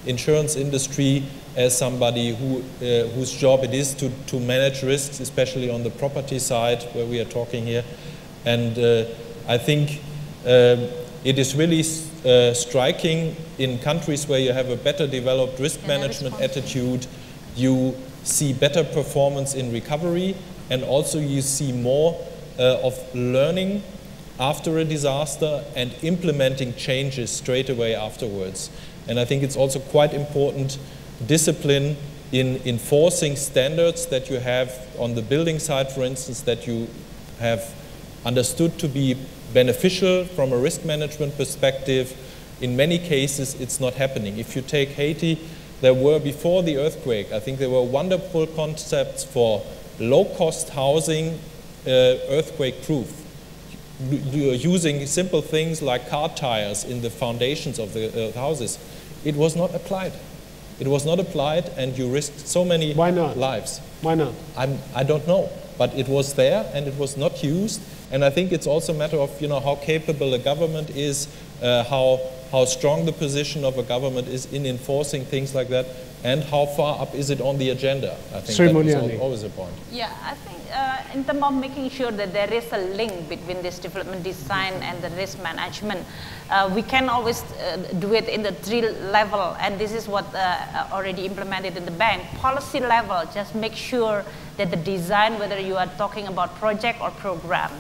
insurance industry as somebody whose job it is to manage risks, especially on the property side where we are talking here. And I think it is really striking in countries where you have a better developed risk management attitude, you see better performance in recovery, and also you see more of learning after a disaster and implementing changes straight away afterwards. And I think it's also quite important discipline in enforcing standards that you have on the building side, for instance, that you have understood to be beneficial from a risk management perspective. In many cases, it's not happening. If you take Haiti, there were, before the earthquake, I think there were wonderful concepts for low-cost housing, earthquake-proof, using simple things like car tires in the foundations of the houses. It was not applied. It was not applied, and you risked so many lives. Why not? I don't know, but it was there, and it was not used. And I think it's also a matter of, you know, how capable a government is, how strong the position of a government is in enforcing things like that, and how far up is it on the agenda. I think that is always a point. Yeah, I think in terms of making sure that there is a link between this development design and the risk management, we can always do it in the 3 level, and this is what already implemented in the bank. Policy level, just make sure that the design, whether you are talking about project or program,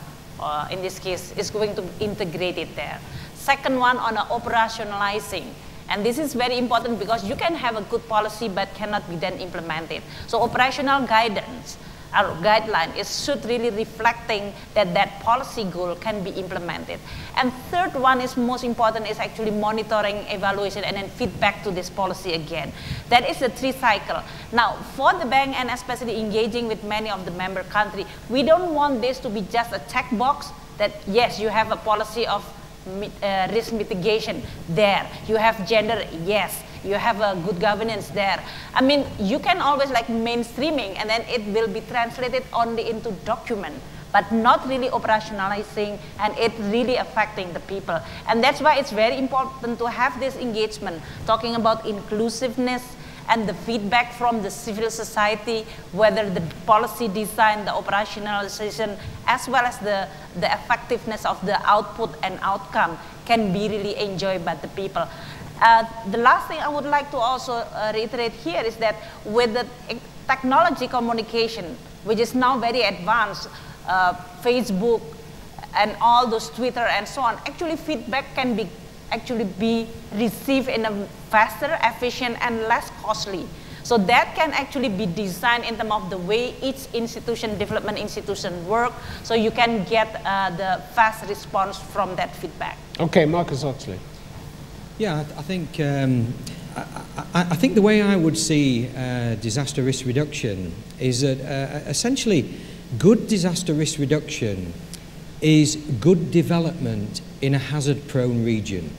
in this case, is going to integrate it there. Second one, on operationalizing. And this is very important because you can have a good policy but cannot be then implemented. So operational guidance, our guideline should really reflecting that that policy goal can be implemented. And third one is most important is actually monitoring, evaluation, and then feedback to this policy again. That is the 3 cycle. Now, for the bank and especially engaging with many of the member countries, we don't want this to be just a checkbox that yes, you have a policy of risk mitigation there. You have gender, yes. You have a good governance there. I mean, you can always like mainstreaming and then it will be translated only into document, but not really operationalizing and it really affecting the people. And that's why it's very important to have this engagement, talking about inclusiveness and the feedback from the civil society, whether the policy design, the operationalization, as well as the effectiveness of the output and outcome can be really enjoyed by the people. The last thing I would like to also reiterate here is that with the technology communication, which is now very advanced, Facebook and all those Twitter and so on, actually feedback can be received in a faster, efficient, and less costly. So that can actually be designed in terms of the way each institution, development institution work, so you can get the fast response from that feedback. Okay, Marcus Hawksley. Yeah, I think the way I would see disaster risk reduction is that essentially good disaster risk reduction is good development in a hazard-prone region.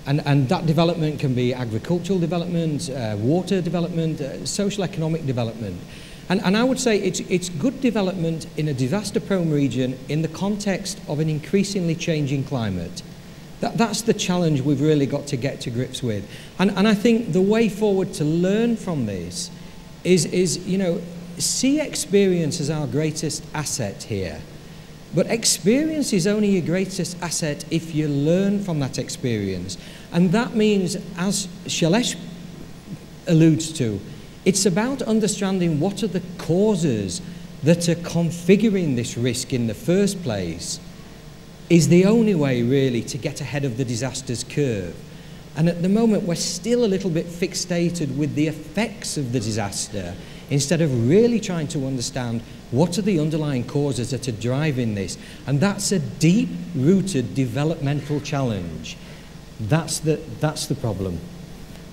And that development can be agricultural development, water development, social economic development. And I would say it's good development in a disaster-prone region in the context of an increasingly changing climate. That's the challenge we've really got to get to grips with. And I think the way forward to learn from this is, you know, see experience as our greatest asset here. But experience is only your greatest asset if you learn from that experience. And that means, as Shailesh alludes to, it's about understanding what are the causes that are configuring this risk in the first place is the only way really to get ahead of the disasters curve. And at the moment we're still a little bit fixated with the effects of the disaster instead of really trying to understand what are the underlying causes that are driving this. And that's a deep-rooted developmental challenge. That's the problem.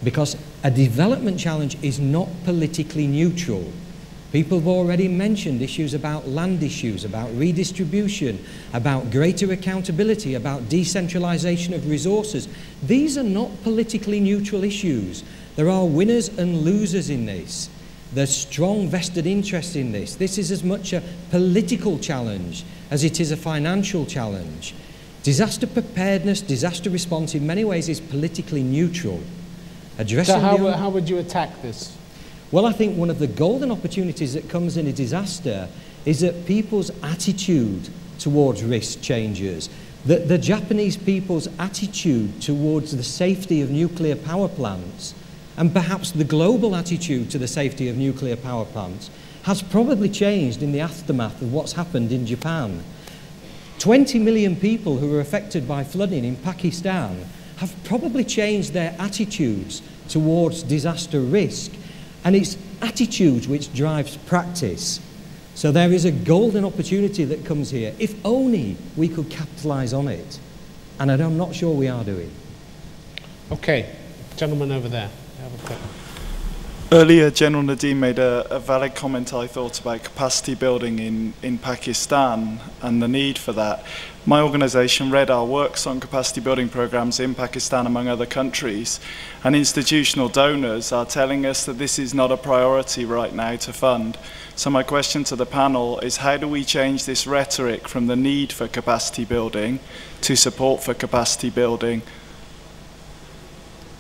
Because a development challenge is not politically neutral. People have already mentioned issues about land issues, about redistribution, about greater accountability, about decentralization of resources. These are not politically neutral issues. There are winners and losers in this. There's strong vested interest in this. This is as much a political challenge as it is a financial challenge. Disaster preparedness, disaster response in many ways is politically neutral. So how would you attack this? Well, I think one of the golden opportunities that comes in a disaster is that people's attitude towards risk changes. That the Japanese people's attitude towards the safety of nuclear power plants, and perhaps the global attitude to the safety of nuclear power plants, has probably changed in the aftermath of what's happened in Japan. 20 million people who were affected by flooding in Pakistan have probably changed their attitudes towards disaster risk. And it's attitudes which drives practice. So there is a golden opportunity that comes here, if only we could capitalise on it. And I'm not sure we are doing. Okay, gentleman over there. Earlier, General Nadeem made a valid comment, I thought, about capacity building in Pakistan and the need for that. My organisation, REDR, works on capacity building programmes in Pakistan, among other countries, and institutional donors are telling us that this is not a priority right now to fund. So my question to the panel is, how do we change this rhetoric from the need for capacity building to support for capacity building?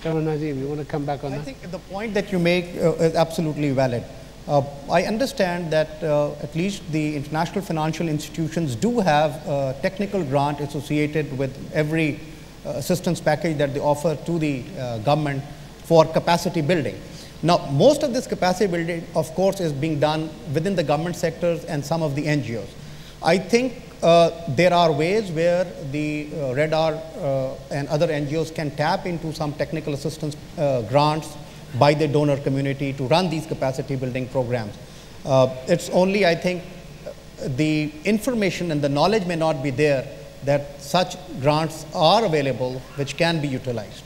General Nadeem, you want to come back on that? I think the point that you make is absolutely valid. I understand that at least the international financial institutions do have a technical grant associated with every assistance package that they offer to the government for capacity building. Now, most of this capacity building, of course, is being done within the government sectors and some of the NGOs. I think there are ways where the REDR and other NGOs can tap into some technical assistance grants by the donor community to run these capacity building programs. It's only, I think, the information and the knowledge may not be there that such grants are available which can be utilized.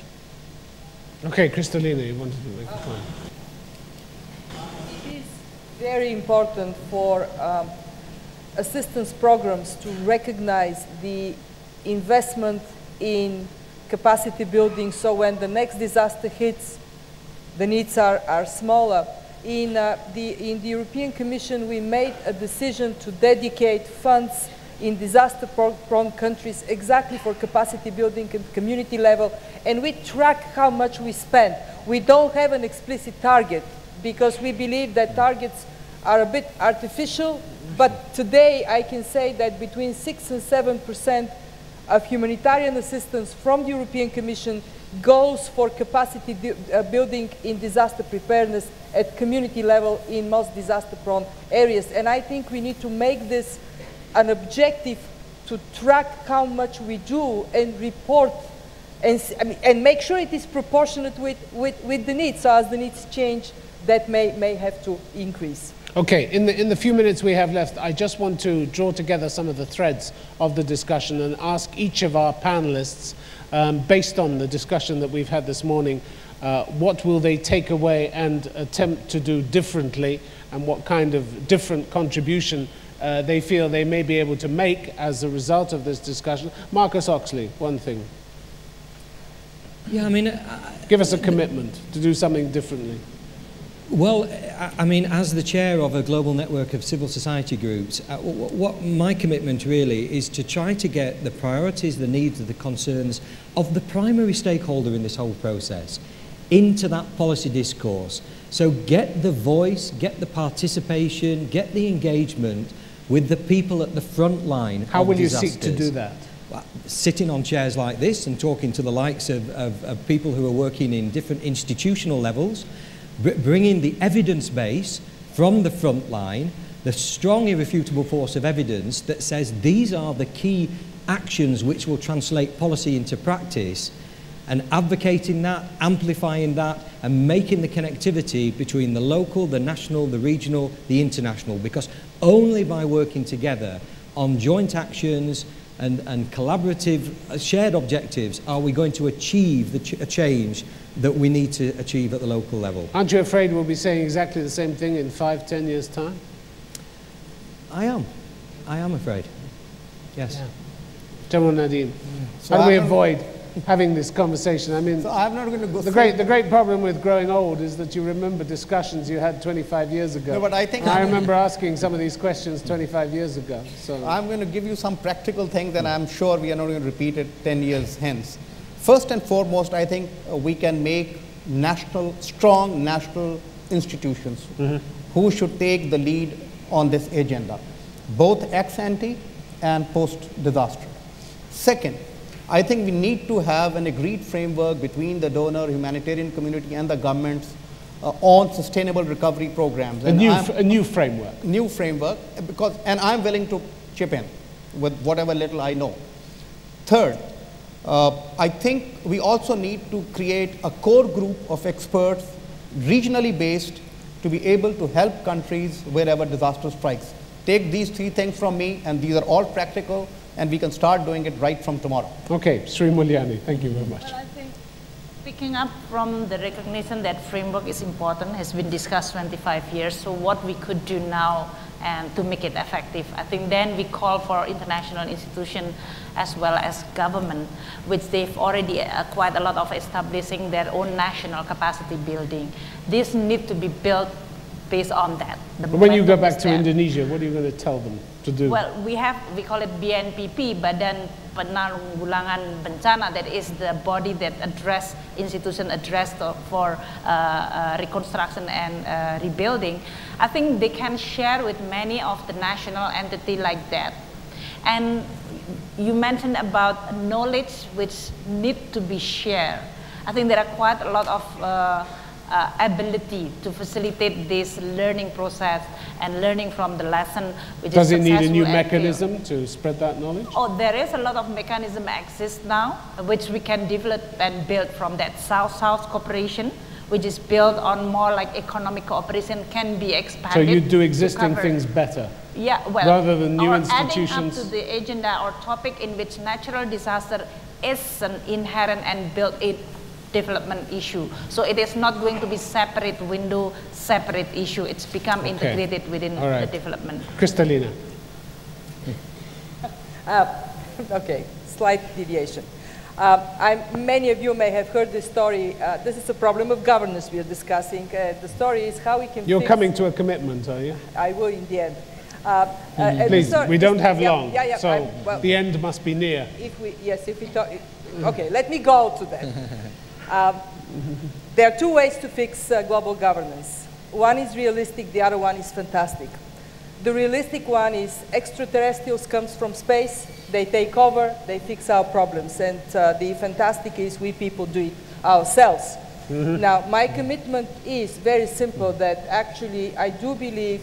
Okay, Kristalina, you wanted to make a point. It is very important for assistance programs to recognize the investment in capacity building, so when the next disaster hits, the needs are smaller. In the European Commission, we made a decision to dedicate funds in disaster-prone countries exactly for capacity building at community level, and we track how much we spend. We don't have an explicit target because we believe that targets are a bit artificial, but today I can say that between 6 and 7% of humanitarian assistance from the European Commission goes for capacity building in disaster preparedness at community level in most disaster-prone areas. And I think we need to make this an objective to track how much we do and report and make sure it is proportionate with the needs. So as the needs change, that may have to increase. Okay, in the few minutes we have left, I just want to draw together some of the threads of the discussion and ask each of our panelists, based on the discussion that we've had this morning, what will they take away and attempt to do differently, and what kind of different contribution they feel they may be able to make as a result of this discussion. Marcus Hawksley, one thing. Yeah, I mean... give us a commitment to do something differently. Well, I mean, as the chair of a global network of civil society groups, what my commitment really is to try to get the priorities, the needs, the concerns of the primary stakeholder in this whole process into that policy discourse. So get the voice, get the participation, get the engagement with the people at the front line. How will you seek to do that? Well, sitting on chairs like this and talking to the likes of people who are working in different institutional levels, bringing the evidence base from the front line, the strong irrefutable force of evidence that says these are the key actions which will translate policy into practice, and advocating that, amplifying that, and making the connectivity between the local, the national, the regional, the international, because only by working together on joint actions and collaborative shared objectives are we going to achieve a change that we need to achieve at the local level. Aren't you afraid we'll be saying exactly the same thing in 5–10 years' time? I am afraid. Yes. Yeah. General Nadeem, So how do we avoid having this conversation? I mean, so I'm not going to go the great problem with growing old is that you remember discussions you had 25 years ago. No, but I think I remember asking some of these questions 25 years ago. So I'm going to give you some practical things, and I'm sure we are not going to repeat it 10 years hence. First and foremost, I think we can make strong national institutions who should take the lead on this agenda, both ex ante and post-disaster. Second, I think we need to have an agreed framework between the donor, humanitarian community, and the governments on sustainable recovery programs. A new framework. New framework, and I'm willing to chip in. with whatever little I know. Third, I think we also need to create a core group of experts, regionally based, to be able to help countries wherever disaster strikes. Take these 3 things from me, and these are all practical, and we can start doing it right from tomorrow. Okay, Sri Mulyani, thank you very much. Well, I think picking up from the recognition that framework is important has been discussed 25 years, so what we could do now and to make it effective. I think then we call for international institutions as well as government, which they've already quite a lot of establishing their own national capacity building. This need to be built based on that. But when you go back to Indonesia, what are you going to tell them to do? Well, we call it BNPP, Badan Penanggulangan Bencana, that is the body that institution addressed for reconstruction and rebuilding. I think they can share with many of the national entity like that. And you mentioned about knowledge which need to be shared. I think there are quite a lot of ability to facilitate this learning process and learning from the lesson which Does is it need a new successful mechanism to spread that knowledge? Oh, there is a lot of mechanism exist now which we can develop and build from that South-South cooperation, which is built on more like economic cooperation, can be expanded. So you do existing things better? Yeah, well, rather than new or institutions? adding up to the agenda or topic in which natural disaster is an inherent and built-in development issue. So it is not going to be separate window, separate issue. It's become integrated within the development. Kristalina. Okay, slight deviation. Many of you may have heard this story. This is a problem of governance we are discussing. The story is how we can You're coming to a commitment, are you? I will in the end. Please, we don't have long, so well, the end must be near. If we talk, okay, let me go to that. There are 2 ways to fix global governance. One is realistic, the other one is fantastic. The realistic one is extraterrestrials comes from space, they take over, they fix our problems, and the fantastic is we people do it ourselves. Now, my commitment is very simple, that actually I do believe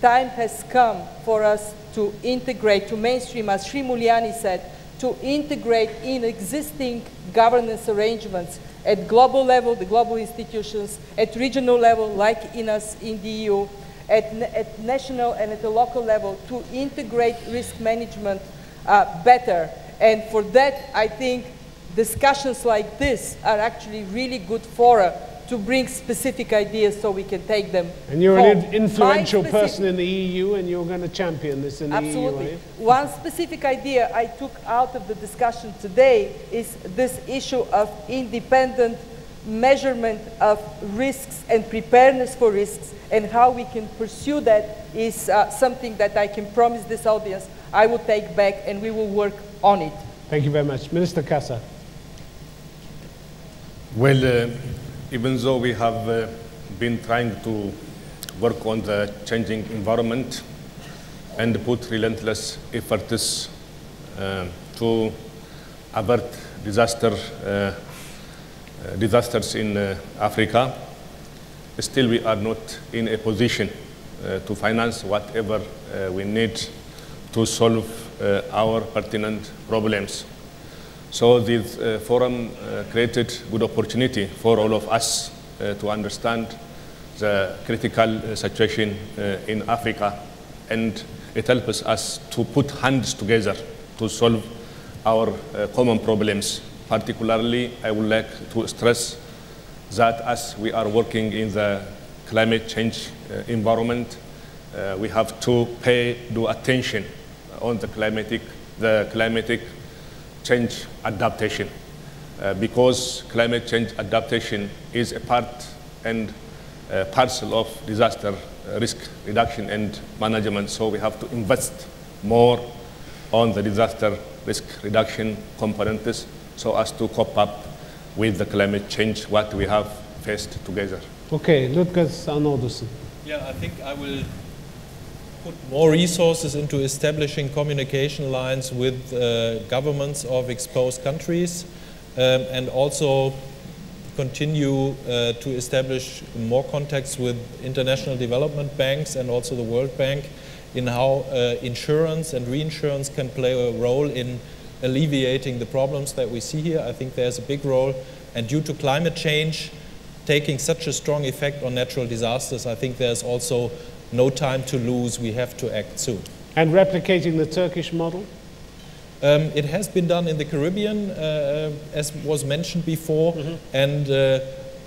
time has come for us to integrate, to mainstream, as Sri Mulyani said, to integrate in existing governance arrangements at global level, the global institutions, at regional level, like in the EU, at national and at the local level, to integrate risk management better. And for that, I think discussions like this are actually really good fora to bring specific ideas so we can take them And you're home. an influential person in the EU, and you're going to champion this in the EU, Absolutely. are you? One specific idea I took out of the discussion today is this issue of independent measurement of risks and preparedness for risks, and how we can pursue that is something that I can promise this audience I will take back, and we will work on it. Thank you very much. Minister Kassa. Well, even though we have been trying to work on the changing environment and put relentless efforts to avert disasters in Africa, still we are not in a position to finance whatever we need to solve our pertinent problems. So this forum created good opportunity for all of us to understand the critical situation in Africa, and it helps us to put hands together to solve our common problems. Particularly, I would like to stress that as we are working in the climate change environment, we have to pay due attention on the climatic change adaptation, because climate change adaptation is a part and parcel of disaster risk reduction and management. So we have to invest more on the disaster risk reduction components so as to cope up with the climate change what we have faced together. Okay, Lucas Arnoldussen. Yeah, I think I will put more resources into establishing communication lines with governments of exposed countries, and also continue to establish more contacts with international development banks and also the World Bank in how insurance and reinsurance can play a role in alleviating the problems that we see here. I think there's a big role, and due to climate change taking such a strong effect on natural disasters, I think there's also no time to lose. We have to act soon. And replicating the Turkish model? It has been done in the Caribbean, as was mentioned before, and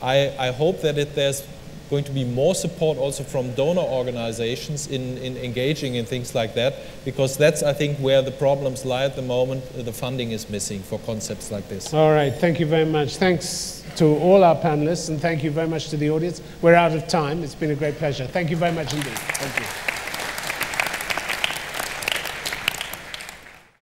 I hope that there's going to be more support also from donor organizations in engaging in things like that, because that's, I think, where the problems lie at the moment. The funding is missing for concepts like this. All right, thank you very much. Thanks to all our panelists, and thank you very much to the audience. We're out of time. It's been a great pleasure. Thank you very much indeed. Thank you.